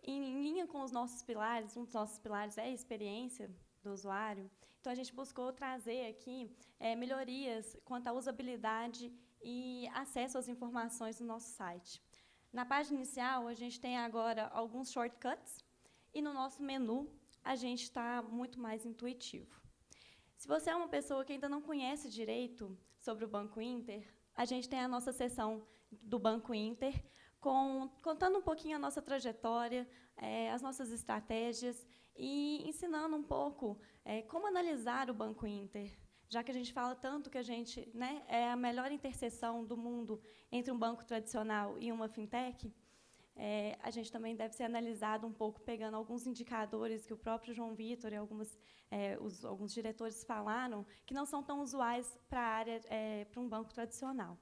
Em linha com os nossos pilares, um dos nossos pilares é a experiência do usuário, então a gente buscou trazer aqui melhorias quanto à usabilidade e acesso às informações do nosso site. Na página inicial, a gente tem agora alguns shortcuts, e no nosso menu, a gente está muito mais intuitivo. Se você é uma pessoa que ainda não conhece direito sobre o Banco Inter, a gente tem a nossa seção do Banco Inter, contando um pouquinho a nossa trajetória, as nossas estratégias, e ensinando um pouco como analisar o Banco Inter, já que a gente fala tanto que a gente é a melhor interseção do mundo entre um banco tradicional e uma fintech. A gente também deve ser analisado um pouco, pegando alguns indicadores que o próprio João Vitor e alguns diretores falaram, que não são tão usuais para um banco tradicional.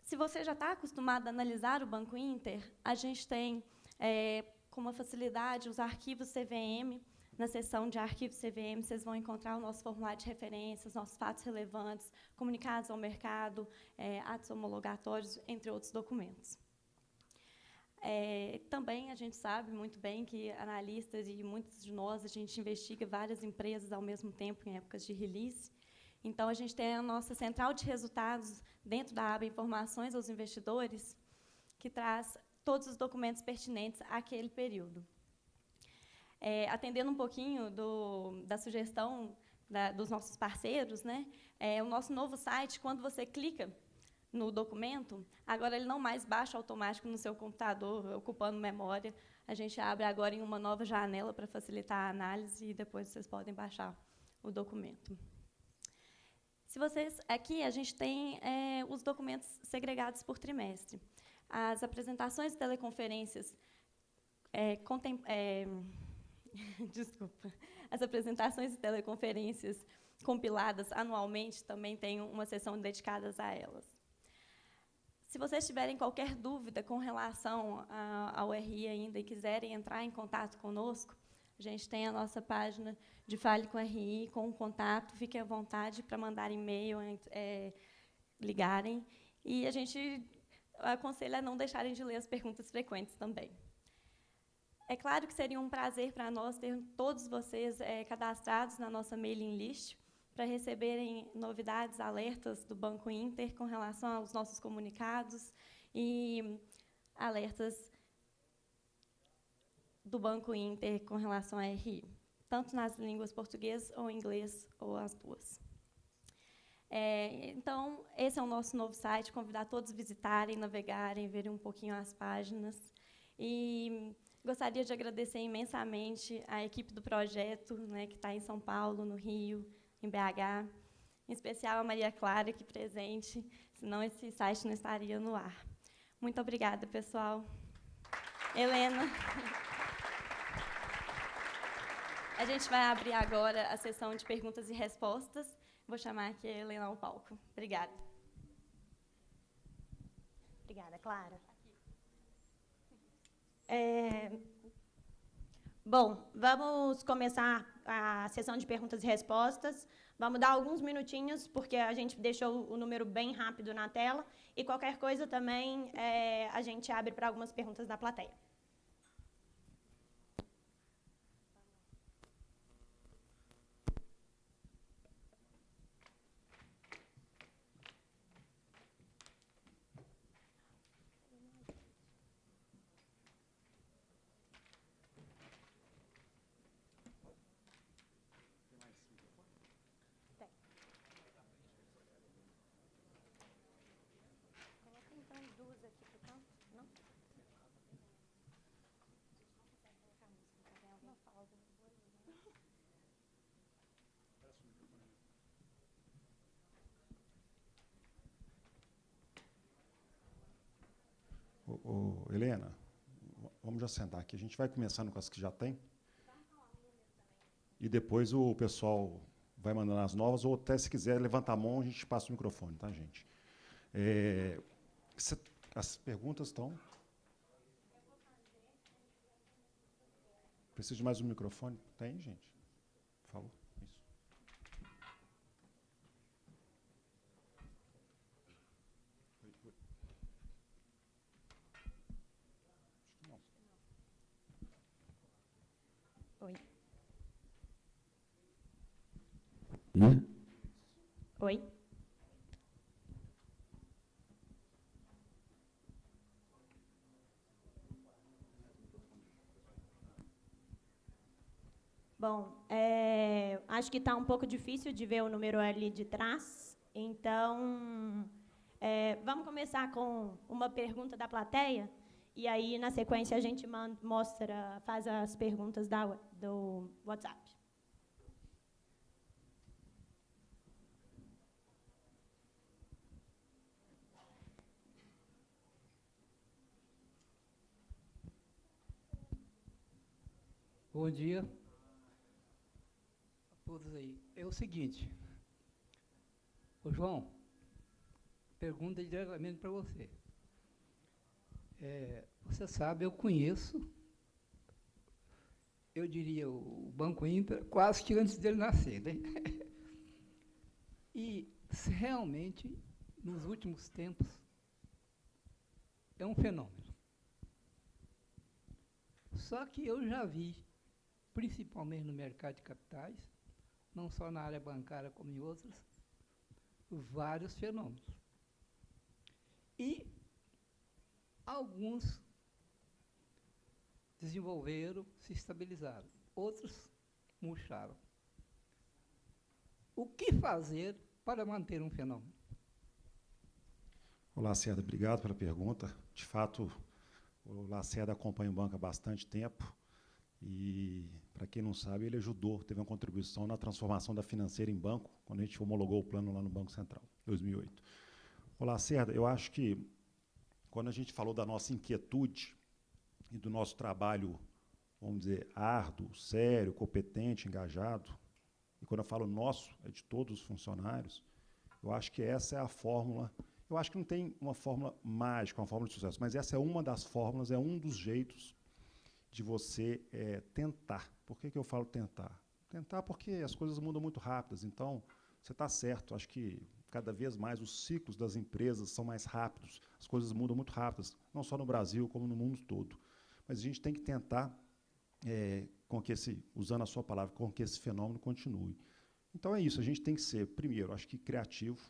Se você já está acostumado a analisar o Banco Inter, a gente tem, com uma facilidade, os arquivos CVM. Na seção de arquivos CVM, vocês vão encontrar o nosso formulário de referências, nossos fatos relevantes, comunicados ao mercado, atos homologatórios, entre outros documentos. Também a gente sabe muito bem que analistas e muitos de nós, a gente investiga várias empresas ao mesmo tempo em épocas de release. Então, a gente tem a nossa central de resultados dentro da aba Informações aos Investidores, que traz todos os documentos pertinentes àquele período. Atendendo um pouquinho da sugestão dos nossos parceiros, o nosso novo site, quando você clica no documento, agora ele não mais baixa automático no seu computador, ocupando memória. A gente abre agora em uma nova janela para facilitar a análise e depois vocês podem baixar o documento. Aqui a gente tem os documentos segregados por trimestre. As apresentações e teleconferências As apresentações e teleconferências compiladas anualmente também têm uma seção dedicada a elas. Se vocês tiverem qualquer dúvida com relação ao RI ainda e quiserem entrar em contato conosco, a gente tem a nossa página de Fale com RI, com um contato. Fiquem à vontade para mandar e-mail, ligarem. E a gente aconselha a não deixarem de ler as perguntas frequentes também. É claro que seria um prazer para nós ter todos vocês cadastrados na nossa mailing list para receberem novidades, alertas do Banco Inter com relação aos nossos comunicados e alertas do Banco Inter com relação à RI, tanto nas línguas português ou inglês, ou as duas. Então, esse é o nosso novo site, convidar todos a visitarem, navegarem, verem um pouquinho as páginas. E gostaria de agradecer imensamente a equipe do projeto, que está em São Paulo, no Rio, em BH, em especial a Maria Clara, aqui presente, senão esse site não estaria no ar. Muito obrigada, pessoal. Helena. A gente vai abrir agora a sessão de perguntas e respostas. Vou chamar aqui a Helena ao palco. Obrigada. Obrigada, Clara. Bom, vamos começar a sessão de perguntas e respostas. Vamos dar alguns minutinhos, porque a gente deixou o número bem rápido na tela. E qualquer coisa também a gente abre para algumas perguntas da plateia. Helena, vamos já sentar aqui. A gente vai começando com as que já tem. E depois o pessoal vai mandando as novas, ou até se quiser levantar a mão, a gente passa o microfone, tá, gente? As perguntas estão... Precisa de mais um microfone? Tem, gente? Falou? Isso. Oi. E? Oi. Bom, acho que está um pouco difícil de ver o número ali de trás, então vamos começar com uma pergunta da plateia, e aí, na sequência, a gente faz as perguntas do WhatsApp. Bom dia a todos aí. É o seguinte, ô João, pergunta diretamente para você. Você sabe, eu conheço, eu diria, o Banco Inter quase que antes dele nascer, né? E realmente, nos últimos tempos, é um fenômeno. Só que eu já vi, principalmente no mercado de capitais, não só na área bancária como em outras, vários fenômenos. E alguns desenvolveram, se estabilizaram, outros murcharam. O que fazer para manter um fenômeno? Olá, Lacerda, obrigado pela pergunta. De fato, o Lacerda acompanha o banco há bastante tempo e, para quem não sabe, ele teve uma contribuição na transformação da financeira em banco, quando a gente homologou o plano lá no Banco Central, em 2008. Olá, Lacerda, eu acho que, quando a gente falou da nossa inquietude e do nosso trabalho, vamos dizer, árduo, sério, competente, engajado, e quando eu falo nosso, é de todos os funcionários, eu acho que essa é a fórmula. Eu acho que não tem uma fórmula mágica, uma fórmula de sucesso, mas essa é uma das fórmulas, é um dos jeitos de você tentar. Por que eu falo tentar? Tentar porque as coisas mudam muito rápidas, então você está certo, acho que cada vez mais os ciclos das empresas são mais rápidos, as coisas mudam muito rápidas, não só no Brasil, como no mundo todo. Mas a gente tem que tentar, usando a sua palavra, com que esse fenômeno continue. Então é isso, a gente tem que ser, primeiro, acho que criativo.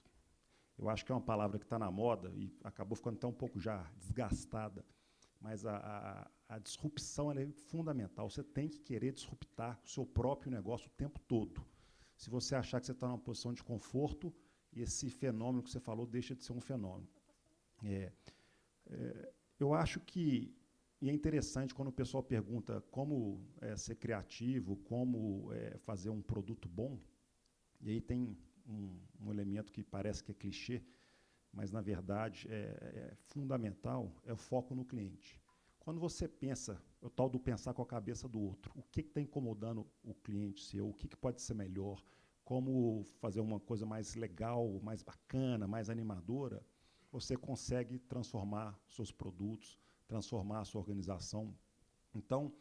Eu acho que é uma palavra que está na moda e acabou ficando até um pouco já desgastada, mas a disrupção ela é fundamental. Você tem que querer disruptar o seu próprio negócio o tempo todo. Se você achar que você está numa posição de conforto, esse fenômeno que você falou deixa de ser um fenômeno. Eu acho que, e é interessante quando o pessoal pergunta como ser criativo, como fazer um produto bom, e aí tem um elemento que parece que é clichê, mas, na verdade, é fundamental, é o foco no cliente. quando você pensa, o tal do pensar com a cabeça do outro, o que está incomodando o cliente seu, o que pode ser melhor, como fazer uma coisa mais legal, mais bacana, mais animadora, você consegue transformar seus produtos, transformar a sua organização. Então,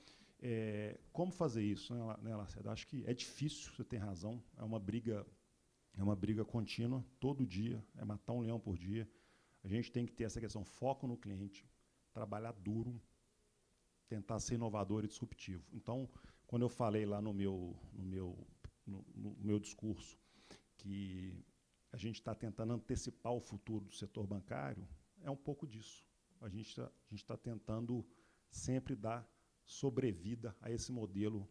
como fazer isso, né, Lacerda? Acho que é difícil, você tem razão, é uma briga contínua, todo dia, é matar um leão por dia. A gente tem que ter essa questão, foco no cliente, trabalhar duro, tentar ser inovador e disruptivo. Então, quando eu falei lá no meu discurso que a gente está tentando antecipar o futuro do setor bancário, é um pouco disso. A gente está tentando sempre dar sobrevida a esse modelo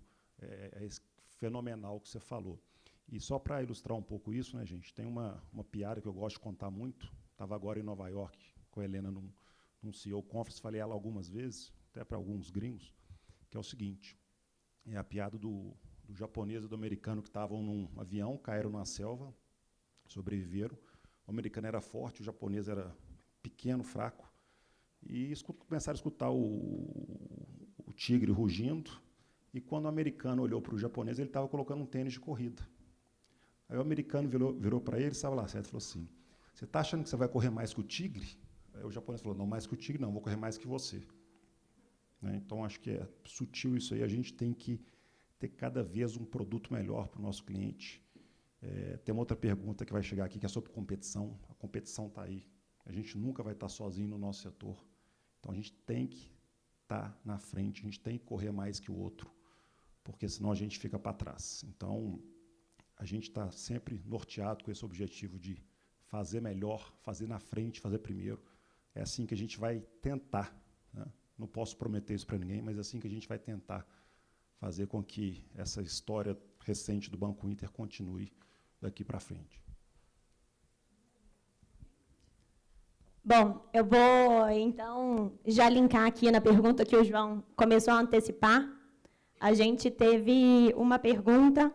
fenomenal que você falou. E só para ilustrar um pouco isso, né, gente, tem uma piada que eu gosto de contar muito. Estava agora em Nova York com a Helena num CEO Conference, falei ela algumas vezes, até para alguns gringos, que é o seguinte, é a piada do japonês e do americano que estavam num avião, caíram numa selva, sobreviveram. O americano era forte, o japonês era pequeno, fraco, e começaram a escutar o tigre rugindo, e quando o americano olhou para o japonês, ele estava colocando um tênis de corrida. Aí o americano virou para ele, estava lá certo, falou assim, você está achando que você vai correr mais que o tigre? Aí o japonês falou, não, mais que o tigre não, vou correr mais que você. Né? Então, acho que é sutil isso aí, a gente tem que ter cada vez um produto melhor para o nosso cliente. Tem uma outra pergunta que vai chegar aqui, que é sobre competição. A competição está aí. A gente nunca vai estar sozinho no nosso setor. Então, a gente tem que estar na frente, a gente tem que correr mais que o outro, porque senão a gente fica para trás. Então, a gente está sempre norteado com esse objetivo de fazer melhor, fazer na frente, fazer primeiro. É assim que a gente vai tentar, né? Não posso prometer isso para ninguém, mas é assim que a gente vai tentar fazer com que essa história recente do Banco Inter continue daqui para frente. Bom, eu vou, então, já linkar aqui na pergunta que o João começou a antecipar. A gente teve uma pergunta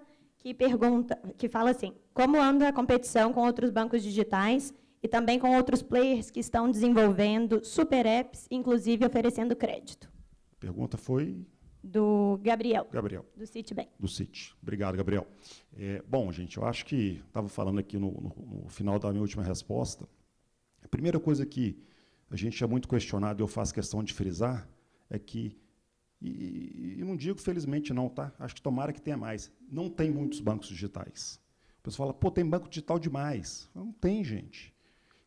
que fala assim, como anda a competição com outros bancos digitais e também com outros players que estão desenvolvendo super apps, inclusive oferecendo crédito? A pergunta foi? Do Gabriel. Gabriel. Do Citibank. Do Citi. Obrigado, Gabriel. Bom, gente, eu acho que estava falando aqui no final da minha última resposta. A primeira coisa que a gente é muito questionado e eu faço questão de frisar é que, e não digo felizmente não, tá? Acho que tomara que tenha mais. Não tem muitos bancos digitais. O pessoal fala, pô, tem banco digital demais. Não tem, gente.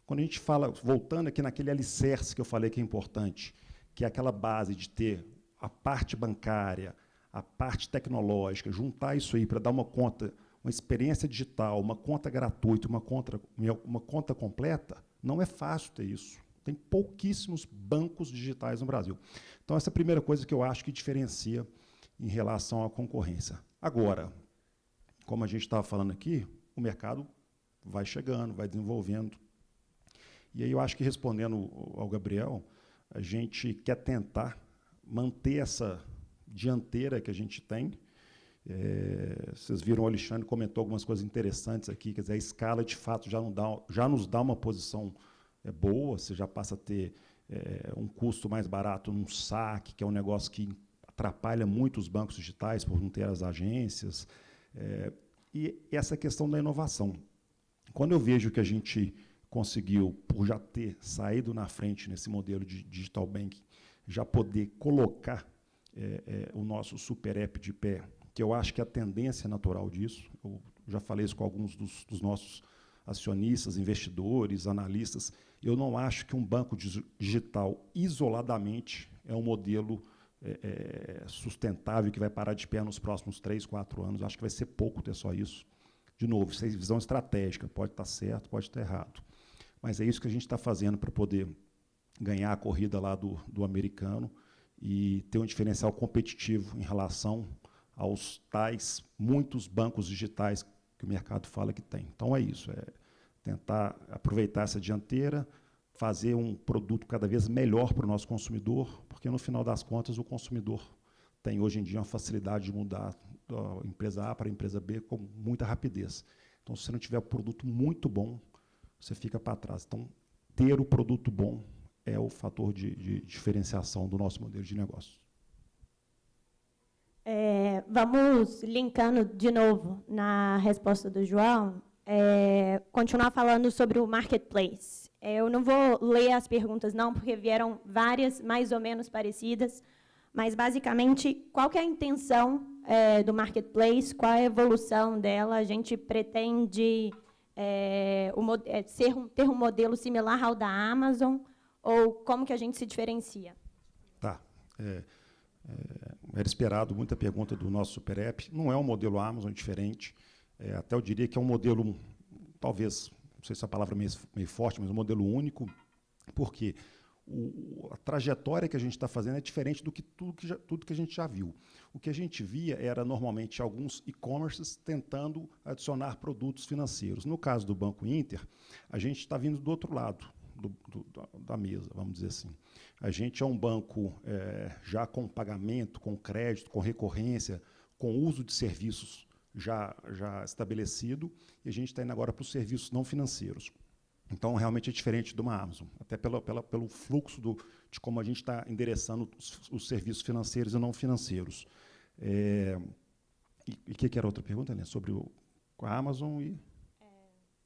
Quando a gente fala, voltando aqui naquele alicerce que eu falei que é importante, que é aquela base de ter a parte bancária, a parte tecnológica, juntar isso aí para dar uma conta, uma experiência digital, uma conta gratuita, uma conta completa, não é fácil ter isso. Tem pouquíssimos bancos digitais no Brasil. Então, essa é a primeira coisa que eu acho que diferencia em relação à concorrência. Agora, como a gente estava falando aqui, o mercado vai chegando, vai desenvolvendo. E aí eu acho que, respondendo ao Gabriel, a gente quer tentar manter essa dianteira que a gente tem. Vocês viram, o Alexandre comentou algumas coisas interessantes aqui, quer dizer, a escala, de fato, já nos dá uma posição boa, você já passa a ter um custo mais barato num saque, que é um negócio que atrapalha muito os bancos digitais por não ter as agências, e essa questão da inovação. Quando eu vejo que a gente conseguiu, por já ter saído na frente nesse modelo de digital banking, já poder colocar o nosso super app de pé, que eu acho que é a tendência natural disso. Eu já falei isso com alguns dos nossos acionistas, investidores, analistas. Eu não acho que um banco digital, isoladamente, é um modelo sustentável que vai parar de pé nos próximos 3, 4 anos. Acho que vai ser pouco ter só isso. De novo, isso é visão estratégica, pode estar certo, pode estar errado. Mas é isso que a gente está fazendo para poder ganhar a corrida lá do americano e ter um diferencial competitivo em relação aos tais muitos bancos digitais que o mercado fala que tem. Então, é isso, é tentar aproveitar essa dianteira, fazer um produto cada vez melhor para o nosso consumidor, porque, no final das contas, o consumidor tem, hoje em dia, uma facilidade de mudar da empresa A para a empresa B com muita rapidez. Então, se você não tiver um produto muito bom, você fica para trás. Então, ter o produto bom é o fator de diferenciação do nosso modelo de negócio. Vamos linkando de novo na resposta do João, continuar falando sobre o marketplace. Eu não vou ler as perguntas, não, porque vieram várias mais ou menos parecidas, mas, basicamente, qual que é a intenção do marketplace, qual é a evolução dela? A gente pretende ter um modelo similar ao da Amazon, ou como que a gente se diferencia? Tá. Era esperado muita pergunta do nosso Super App. Não é um modelo Amazon diferente. Até eu diria que é um modelo, talvez, não sei se a palavra é meio forte, mas um modelo único, porque a trajetória que a gente está fazendo é diferente do que tudo que a gente já viu. O que a gente via era, normalmente, alguns e-commerces tentando adicionar produtos financeiros. No caso do Banco Inter, a gente está vindo do outro lado da mesa, vamos dizer assim. A gente é um banco já com pagamento, com crédito, com recorrência, com uso de serviços já estabelecido, e a gente está indo agora para os serviços não financeiros. Então, realmente é diferente de uma Amazon, até pelo fluxo de como a gente está endereçando os serviços financeiros e não financeiros. E que era outra pergunta, né? Sobre a Amazon e...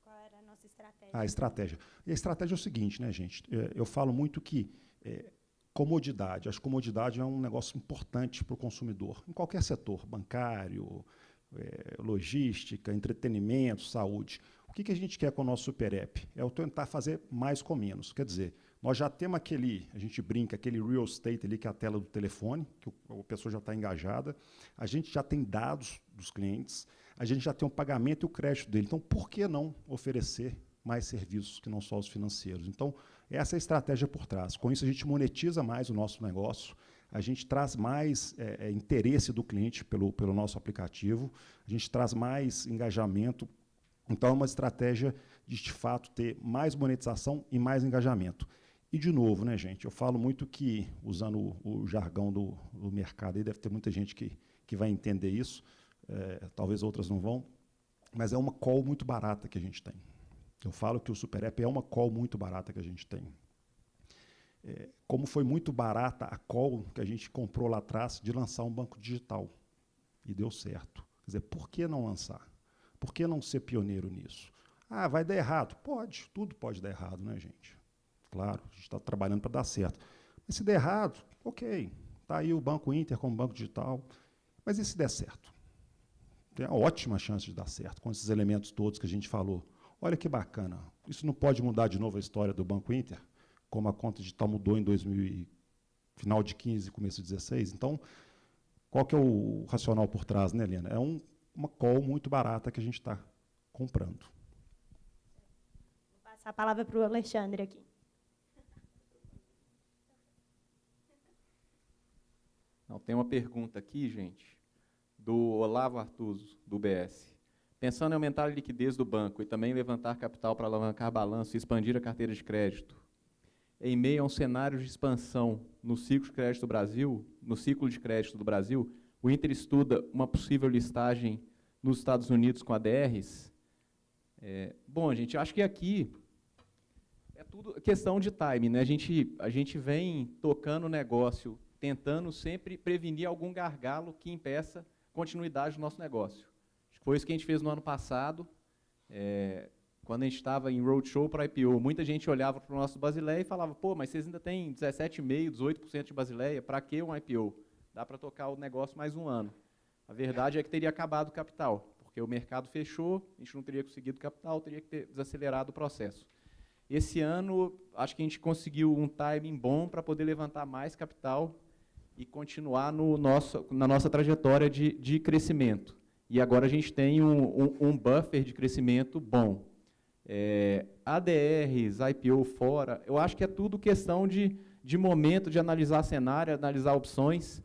Qual era a nossa estratégia? A estratégia. E a estratégia é o seguinte, né, gente? Eu falo muito que comodidade. Acho que comodidade é um negócio importante para o consumidor, em qualquer setor, bancário, logística, entretenimento, saúde. O que a gente quer com o nosso Super App? É o tentar fazer mais com menos. Quer dizer, nós já temos a gente brinca, aquele real estate ali, que é a tela do telefone, que a pessoa já está engajada, a gente já tem dados dos clientes, a gente já tem o pagamento e o crédito dele. Então, por que não oferecer mais serviços que não só os financeiros? Então, essa é a estratégia por trás. Com isso, a gente monetiza mais o nosso negócio, a gente traz mais interesse do cliente pelo nosso aplicativo, a gente traz mais engajamento. Então, é uma estratégia de fato, ter mais monetização e mais engajamento. E, de novo, né, gente, eu falo muito que, usando o jargão do mercado, aí deve ter muita gente que vai entender isso, talvez outras não vão, mas é uma call muito barata que a gente tem. Eu falo que o Super App é uma call muito barata que a gente tem. Como foi muito barata a call que a gente comprou lá atrás de lançar um banco digital, e deu certo. Quer dizer, por que não lançar? Por que não ser pioneiro nisso? Ah, vai dar errado? Pode, tudo pode dar errado, né, gente? Claro, a gente está trabalhando para dar certo. Mas se der errado, ok, está aí o Banco Inter como banco digital. Mas e se der certo? Tem uma ótima chance de dar certo com esses elementos todos que a gente falou. Olha que bacana. Isso não pode mudar de novo a história do Banco Inter, como a conta digital mudou em final de 15, começo de 16. Então, qual que é o racional por trás, né, Helena? É uma call muito barata que a gente está comprando. Vou passar a palavra para o Alexandre aqui. Não, tem uma pergunta aqui, gente, do Olavo Artuso, do UBS. Pensando em aumentar a liquidez do banco e também levantar capital para alavancar balanço e expandir a carteira de crédito, em meio a um cenário de expansão no ciclo de crédito do Brasil, o Inter estuda uma possível listagem nos Estados Unidos com ADRs? Bom, gente, acho que aqui é tudo questão de timing, né? A gente vem tocando o negócio, tentando sempre prevenir algum gargalo que impeça a continuidade do nosso negócio. Acho que foi isso que a gente fez no ano passado, quando a gente estava em roadshow para IPO. Muita gente olhava para o nosso Basileia e falava, pô, mas vocês ainda têm 17,5%, 18% de Basileia, para que um IPO? Dá para tocar o negócio mais um ano. A verdade é que teria acabado o capital, porque o mercado fechou, a gente não teria conseguido capital, teria que ter desacelerado o processo. Esse ano, acho que a gente conseguiu um timing bom para poder levantar mais capital e continuar na nossa trajetória de crescimento. E agora a gente tem um buffer de crescimento bom. ADRs, IPO fora, eu acho que é tudo questão de momento, de analisar cenário, analisar opções.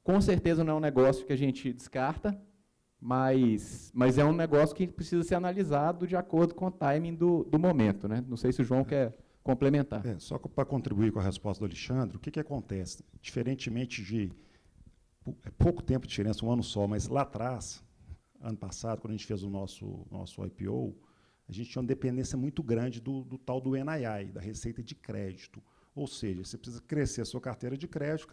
Com certeza não é um negócio que a gente descarta, mas é um negócio que precisa ser analisado de acordo com o timing do momento, né? Não sei se o João quer complementar. Só para contribuir com a resposta do Alexandre, o que acontece? Diferentemente de pouco tempo de diferença, um ano só, mas lá atrás, ano passado, quando a gente fez o nosso IPO, a gente tinha uma dependência muito grande do tal do NII, da receita de crédito. Ou seja, você precisa crescer a sua carteira de crédito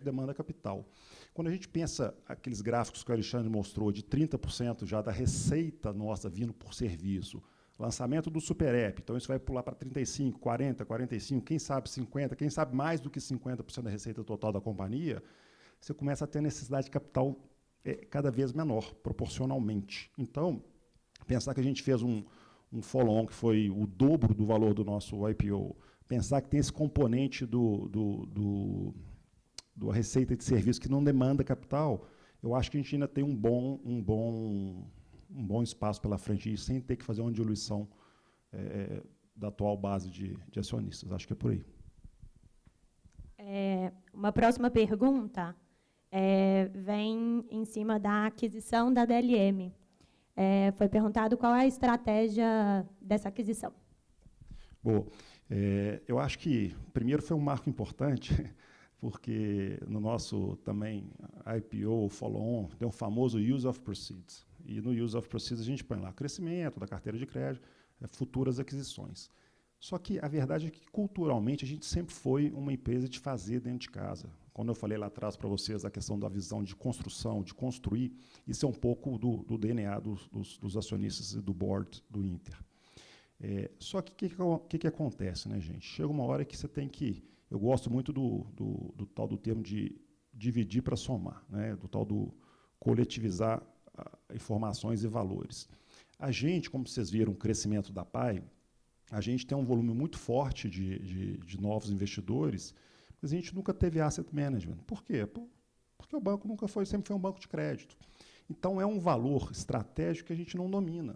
demanda capital. Quando a gente pensa aqueles gráficos que o Alexandre mostrou, de 30% já da receita nossa vindo por serviço, lançamento do Super App, então isso vai pular para 35%, 40%, 45%, quem sabe 50%, quem sabe mais do que 50% da receita total da companhia, você começa a ter necessidade de capital cada vez menor, proporcionalmente. Então, pensar que a gente fez um follow-on que foi o dobro do valor do nosso IPO, pensar que tem esse componente da receita de serviço que não demanda capital, eu acho que a gente ainda tem um bom espaço pela frente, sem ter que fazer uma diluição da atual base de acionistas. Acho que é por aí. Uma próxima pergunta vem em cima da aquisição da DLM. Foi perguntado qual é a estratégia dessa aquisição. Bom, eu acho que, primeiro, foi um marco importante, porque no nosso também IPO, follow-on, tem o famoso Use of Proceeds. E no Use of Proceeds a gente põe lá crescimento da carteira de crédito, futuras aquisições. Só que a verdade é que, culturalmente, a gente sempre foi uma empresa de fazer dentro de casa. Quando eu falei lá atrás para vocês a questão da visão de construção, de construir, isso é um pouco do DNA dos acionistas e do board do Inter. Só que o que acontece, né, gente? Chega uma hora que você tem que... Eu gosto muito do tal do termo de dividir para somar, né, do tal do coletivizar informações e valores. A gente, como vocês viram, o crescimento da PAI, a gente tem um volume muito forte de novos investidores, mas a gente nunca teve asset management. Por quê? Porque o banco sempre foi um banco de crédito. Então, é um valor estratégico que a gente não domina.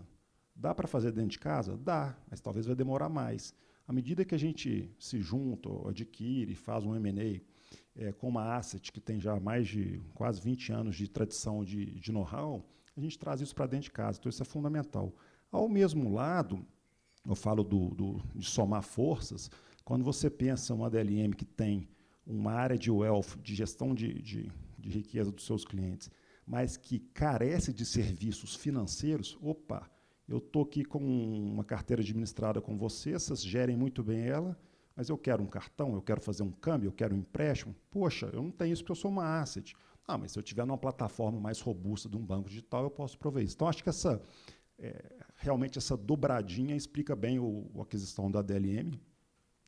Dá para fazer dentro de casa? Dá, mas talvez vai demorar mais. À medida que a gente se junta, ou adquire, faz um M&A com uma asset que tem já mais de quase 20 anos de tradição de know-how, a gente traz isso para dentro de casa. Então, isso é fundamental. Ao mesmo lado, eu falo de somar forças, quando você pensa uma DLM que tem uma área de wealth, de gestão de riqueza dos seus clientes, mas que carece de serviços financeiros, opa, eu estou aqui com uma carteira administrada com vocês gerem muito bem ela, mas eu quero um cartão, eu quero fazer um câmbio, eu quero um empréstimo. Poxa, eu não tenho isso porque eu sou uma asset. Ah, mas se eu tiver numa plataforma mais robusta de um banco digital, eu posso prover isso. Então, acho que realmente essa dobradinha explica bem a aquisição da DLM.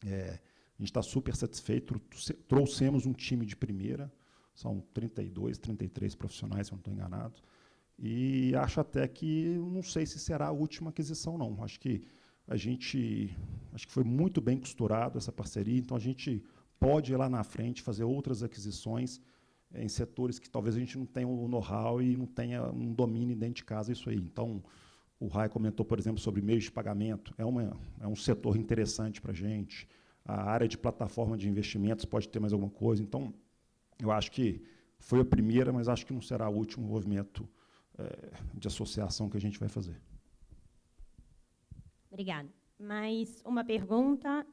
A gente está super satisfeito, trouxemos um time de primeira, são 32, 33 profissionais, se eu não estou enganado, e acho até que, não sei se será a última aquisição, não. Acho que foi muito bem costurado essa parceria, então a gente pode ir lá na frente fazer outras aquisições em setores que talvez a gente não tenha o know-how e não tenha um domínio dentro de casa isso aí. Então, o Rai comentou, por exemplo, sobre meios de pagamento, é um setor interessante para a gente. A área de plataforma de investimentos pode ter mais alguma coisa. Então, eu acho que foi a primeira, mas acho que não será o último movimento de associação que a gente vai fazer. Obrigada. Mais uma pergunta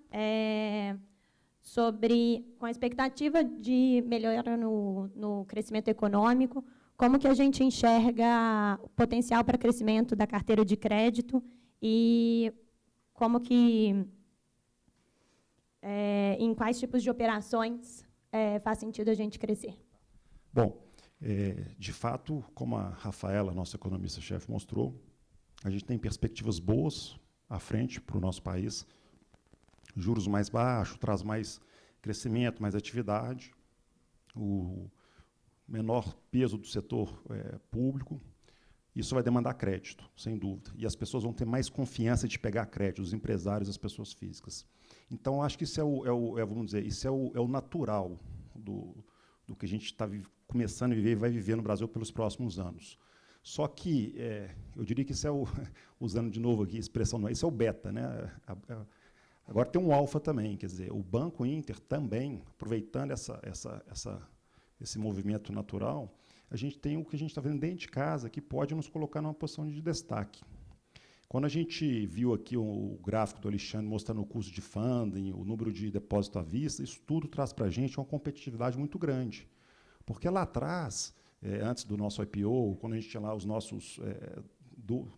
com a expectativa de melhora no crescimento econômico, como que a gente enxerga o potencial para crescimento da carteira de crédito e como que, em quais tipos de operações faz sentido a gente crescer? Bom, de fato, como a Rafaela, nossa economista-chefe, mostrou, a gente tem perspectivas boas à frente para o nosso país. Juros mais baixos, traz mais crescimento, mais atividade, o menor peso do setor público. Isso vai demandar crédito, sem dúvida. E as pessoas vão ter mais confiança de pegar crédito, os empresários, as pessoas físicas. Então, acho que isso vamos dizer, isso é o natural do que a gente está começando a viver e vai viver no Brasil pelos próximos anos. Só que, eu diria que isso usando de novo aqui a expressão, não é, isso é o beta, né? Agora tem um alfa também, quer dizer, o Banco Inter também, aproveitando esse movimento natural, a gente tem o que a gente está vendo dentro de casa que pode nos colocar numa posição de destaque. Quando a gente viu aqui o gráfico do Alexandre mostrando o custo de funding, o número de depósito à vista, isso tudo traz para a gente uma competitividade muito grande. Porque lá atrás, antes do nosso IPO, quando a gente tinha lá os nossos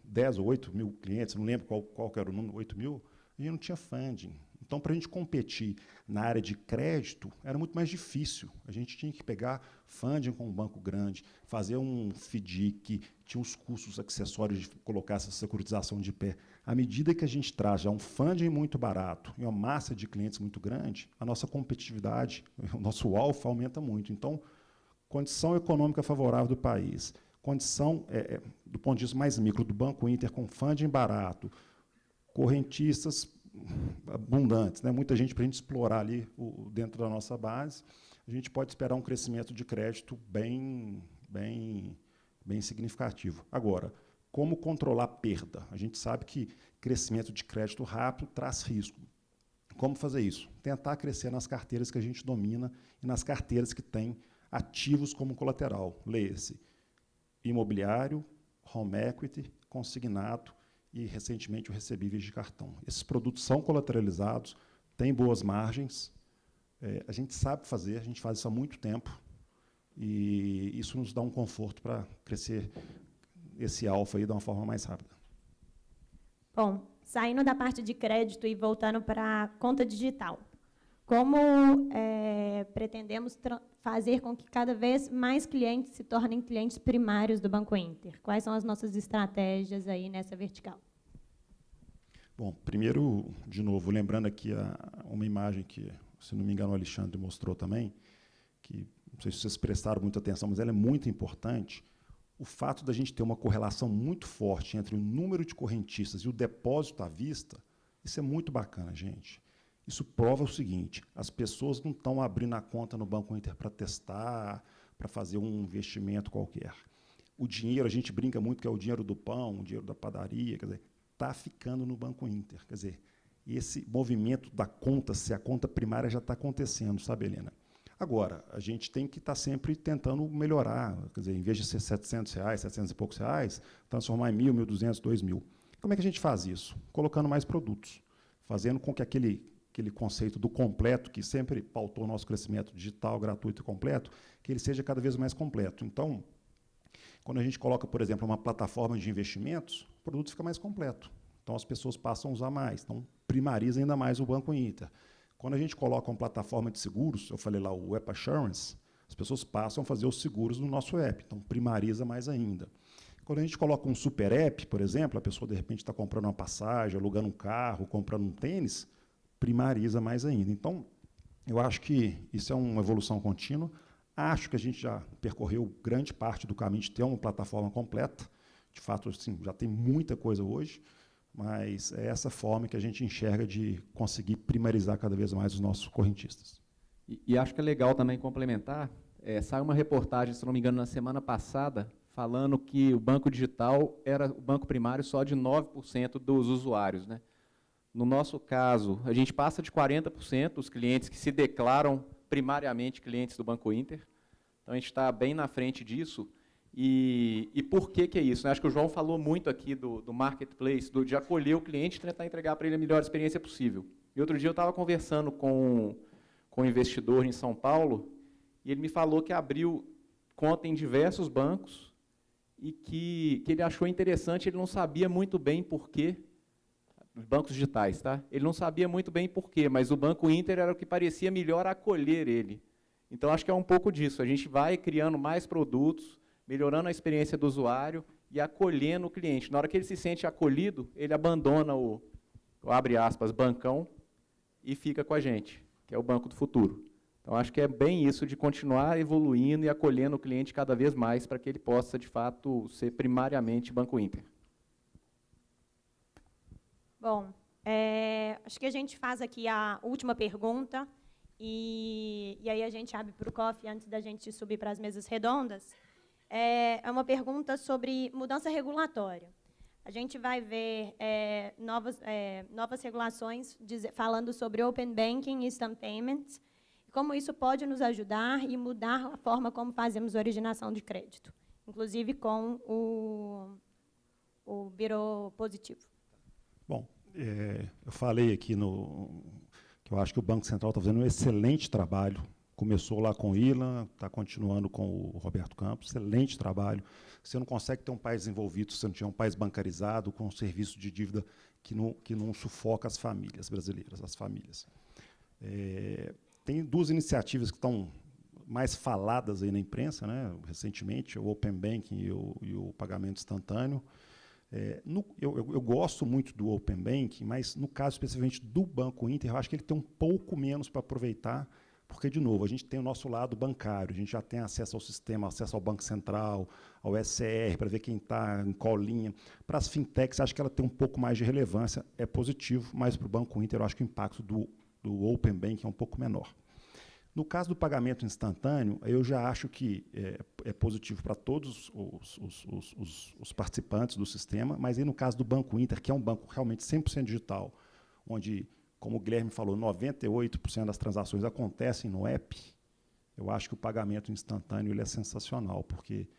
10 ou 8 mil clientes, não lembro qual que era o número, 8 mil, a gente não tinha funding. Então, Então, para a gente competir na área de crédito, era muito mais difícil. A gente tinha que pegar funding com um banco grande, fazer um FDIC, tinha os custos acessórios de colocar essa securitização de pé. À medida que a gente traz já um funding muito barato e uma massa de clientes muito grande, a nossa competitividade, o nosso alfa aumenta muito. Então, condição econômica favorável do país, condição, do ponto de vista mais micro, do Banco Inter com funding barato, correntistas abundantes, né? Muita gente para a gente explorar ali dentro da nossa base, a gente pode esperar um crescimento de crédito bem significativo. Agora, como controlar a perda? A gente sabe que crescimento de crédito rápido traz risco. Como fazer isso? Tentar crescer nas carteiras que a gente domina e nas carteiras que têm ativos como colateral. Leia-se imobiliário, home equity, consignado e, recentemente, o recebíveis de cartão. Esses produtos são colateralizados, têm boas margens, a gente sabe fazer, a gente faz isso há muito tempo, e isso nos dá um conforto para crescer esse alfa aí de uma forma mais rápida. Bom, saindo da parte de crédito e voltando para a conta digital, como pretendemos fazer com que cada vez mais clientes se tornem clientes primários do Banco Inter? Quais são as nossas estratégias aí nessa vertical? Bom, primeiro, de novo, lembrando aqui uma imagem que, se não me engano, o Alexandre mostrou também, que não sei se vocês prestaram muita atenção, mas ela é muito importante. O fato da gente ter uma correlação muito forte entre o número de correntistas e o depósito à vista, isso é muito bacana, gente. Isso prova o seguinte: as pessoas não estão abrindo a conta no Banco Inter para testar, para fazer um investimento qualquer. O dinheiro, a gente brinca muito que é o dinheiro do pão, o dinheiro da padaria, quer dizer, está ficando no Banco Inter. Quer dizer, esse movimento da conta, se a conta primária já está acontecendo, sabe, Helena? Agora, a gente tem que estar sempre tentando melhorar, quer dizer, em vez de ser R$700, 700 e poucos reais, transformar em 1.000, 1.200, 2.000. Como é que a gente faz isso? Colocando mais produtos, fazendo com que aquele conceito do completo, que sempre pautou o nosso crescimento digital, gratuito e completo, que ele seja cada vez mais completo. Então, quando a gente coloca, por exemplo, uma plataforma de investimentos, o produto fica mais completo. Então, as pessoas passam a usar mais. Então, primariza ainda mais o Banco Inter. Quando a gente coloca uma plataforma de seguros, eu falei lá, o App Assurance, as pessoas passam a fazer os seguros no nosso app. Então, primariza mais ainda. Quando a gente coloca um super app, por exemplo, a pessoa, de repente, está comprando uma passagem, alugando um carro, comprando um tênis, primariza mais ainda. Então, eu acho que isso é uma evolução contínua. Acho que a gente já percorreu grande parte do caminho de ter uma plataforma completa. De fato, assim, já tem muita coisa hoje, mas é essa forma que a gente enxerga de conseguir primarizar cada vez mais os nossos correntistas. E acho que é legal também complementar, saiu uma reportagem, se não me engano, na semana passada, falando que o banco digital era o banco primário só de 9% dos usuários, né? No nosso caso, a gente passa de 40% os clientes que se declaram primariamente clientes do Banco Inter. Então, a gente está bem na frente disso. E por que é isso? Acho que o João falou muito aqui do marketplace, de acolher o cliente e tentar entregar para ele a melhor experiência possível. E outro dia eu estava conversando com um investidor em São Paulo, e ele me falou que abriu conta em diversos bancos e que ele achou interessante, ele não sabia muito bem por quê, bancos digitais, tá? Ele não sabia muito bem por quê, mas o Banco Inter era o que parecia melhor acolher ele. Então, acho que é um pouco disso. A gente vai criando mais produtos, melhorando a experiência do usuário e acolhendo o cliente. Na hora que ele se sente acolhido, ele abandona o abre aspas, bancão, e fica com a gente, que é o banco do futuro. Então, acho que é bem isso, de continuar evoluindo e acolhendo o cliente cada vez mais para que ele possa, de fato, ser primariamente Banco Inter. Bom, acho que a gente faz aqui a última pergunta e aí a gente abre para o coffee antes da gente subir para as mesas redondas. É uma pergunta sobre mudança regulatória. A gente vai ver novas regulações falando sobre Open Banking e Instant Payments, como isso pode nos ajudar e mudar a forma como fazemos a originação de crédito, inclusive com o Bureau Positivo. Bom, eu falei aqui que eu acho que o Banco Central está fazendo um excelente trabalho Começou lá com o Ilan, está continuando com o Roberto Campos, excelente trabalho. Você não consegue ter um país desenvolvido se você não tiver um país bancarizado, com um serviço de dívida que não sufoca as famílias brasileiras, as famílias. Tem duas iniciativas que estão mais faladas aí na imprensa, né, recentemente, o Open Banking e o pagamento instantâneo. Eu gosto muito do Open Banking, mas, no caso especificamente do Banco Inter, eu acho que ele tem um pouco menos para aproveitar, porque, de novo, a gente tem o nosso lado bancário, a gente já tem acesso ao sistema, acesso ao Banco Central, ao SCR, para ver quem está em qual linha. Para as fintechs, acho que ela tem um pouco mais de relevância, é positivo, mas para o Banco Inter, eu acho que o impacto do Open Banking é um pouco menor. No caso do pagamento instantâneo, eu já acho que é positivo para todos os participantes do sistema, mas aí no caso do Banco Inter, que é um banco realmente 100% digital, onde, como o Guilherme falou, 98% das transações acontecem no app, eu acho que o pagamento instantâneo ele é sensacional, porque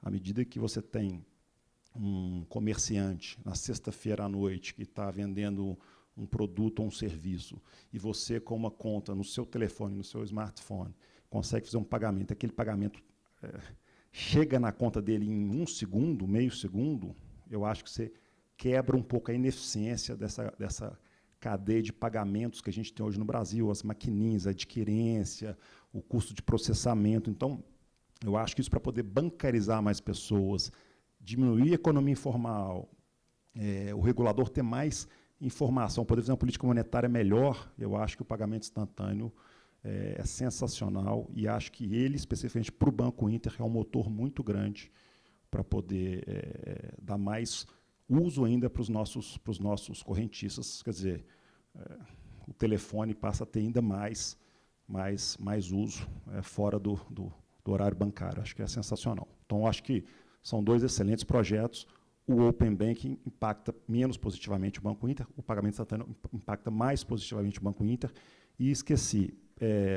à medida que você tem um comerciante na sexta-feira à noite que está vendendo um produto ou um serviço, e você, com uma conta no seu telefone, no seu smartphone, consegue fazer um pagamento, aquele pagamento chega na conta dele em 1 segundo, meio segundo, eu acho que você quebra um pouco a ineficiência dessa cadeia de pagamentos que a gente tem hoje no Brasil, as maquininhas, a adquirência, o custo de processamento. Então, eu acho que isso, para poder bancarizar mais pessoas, diminuir a economia informal, o regulador ter mais informação, poder fazer uma política monetária melhor, eu acho que o pagamento instantâneo é sensacional, e acho que ele, especificamente para o Banco Inter, é um motor muito grande para poder dar mais uso ainda para os nossos correntistas. Quer dizer, o telefone passa a ter ainda mais uso fora do horário bancário. Acho que é sensacional. Então, acho que são dois excelentes projetos. O Open Banking impacta menos positivamente o Banco Inter, o pagamento instantâneo impacta mais positivamente o Banco Inter. E esqueci,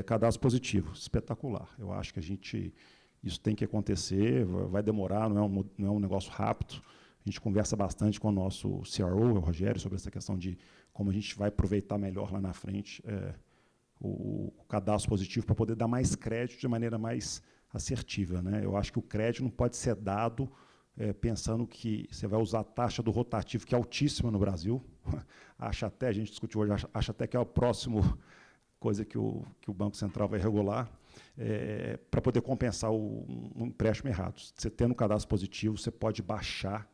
cadastro positivo, espetacular. Eu acho que isso tem que acontecer, vai demorar, não é um negócio rápido. A gente conversa bastante com o nosso CRO, o Rogério, sobre essa questão de como a gente vai aproveitar melhor lá na frente o cadastro positivo para poder dar mais crédito de maneira mais assertiva, né? Eu acho que o crédito não pode ser dado pensando que você vai usar a taxa do rotativo, que é altíssima no Brasil. A gente discutiu hoje, acha até que é a próxima coisa que o Banco Central vai regular, para poder compensar um empréstimo errado. Você tendo um cadastro positivo, você pode baixar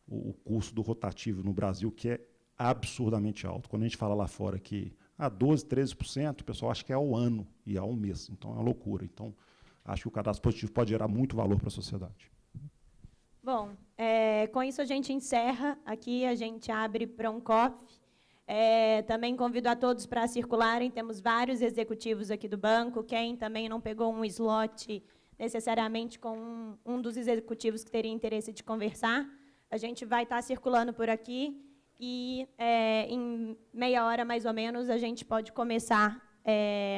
o custo do rotativo no Brasil, que é absurdamente alto. Quando a gente fala lá fora que 12%, 13%, o pessoal acha que é ao ano e ao mês. Então, é uma loucura. Então, acho que o cadastro positivo pode gerar muito valor para a sociedade. Bom, com isso a gente encerra. Aqui a gente abre para um coffee. Também convido a todos para circularem. Temos vários executivos aqui do banco. Quem também não pegou um slot necessariamente com um dos executivos que teria interesse de conversar, a gente vai estar circulando por aqui e, em meia hora, mais ou menos, a gente pode começar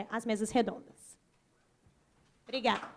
as mesas redondas. Obrigada.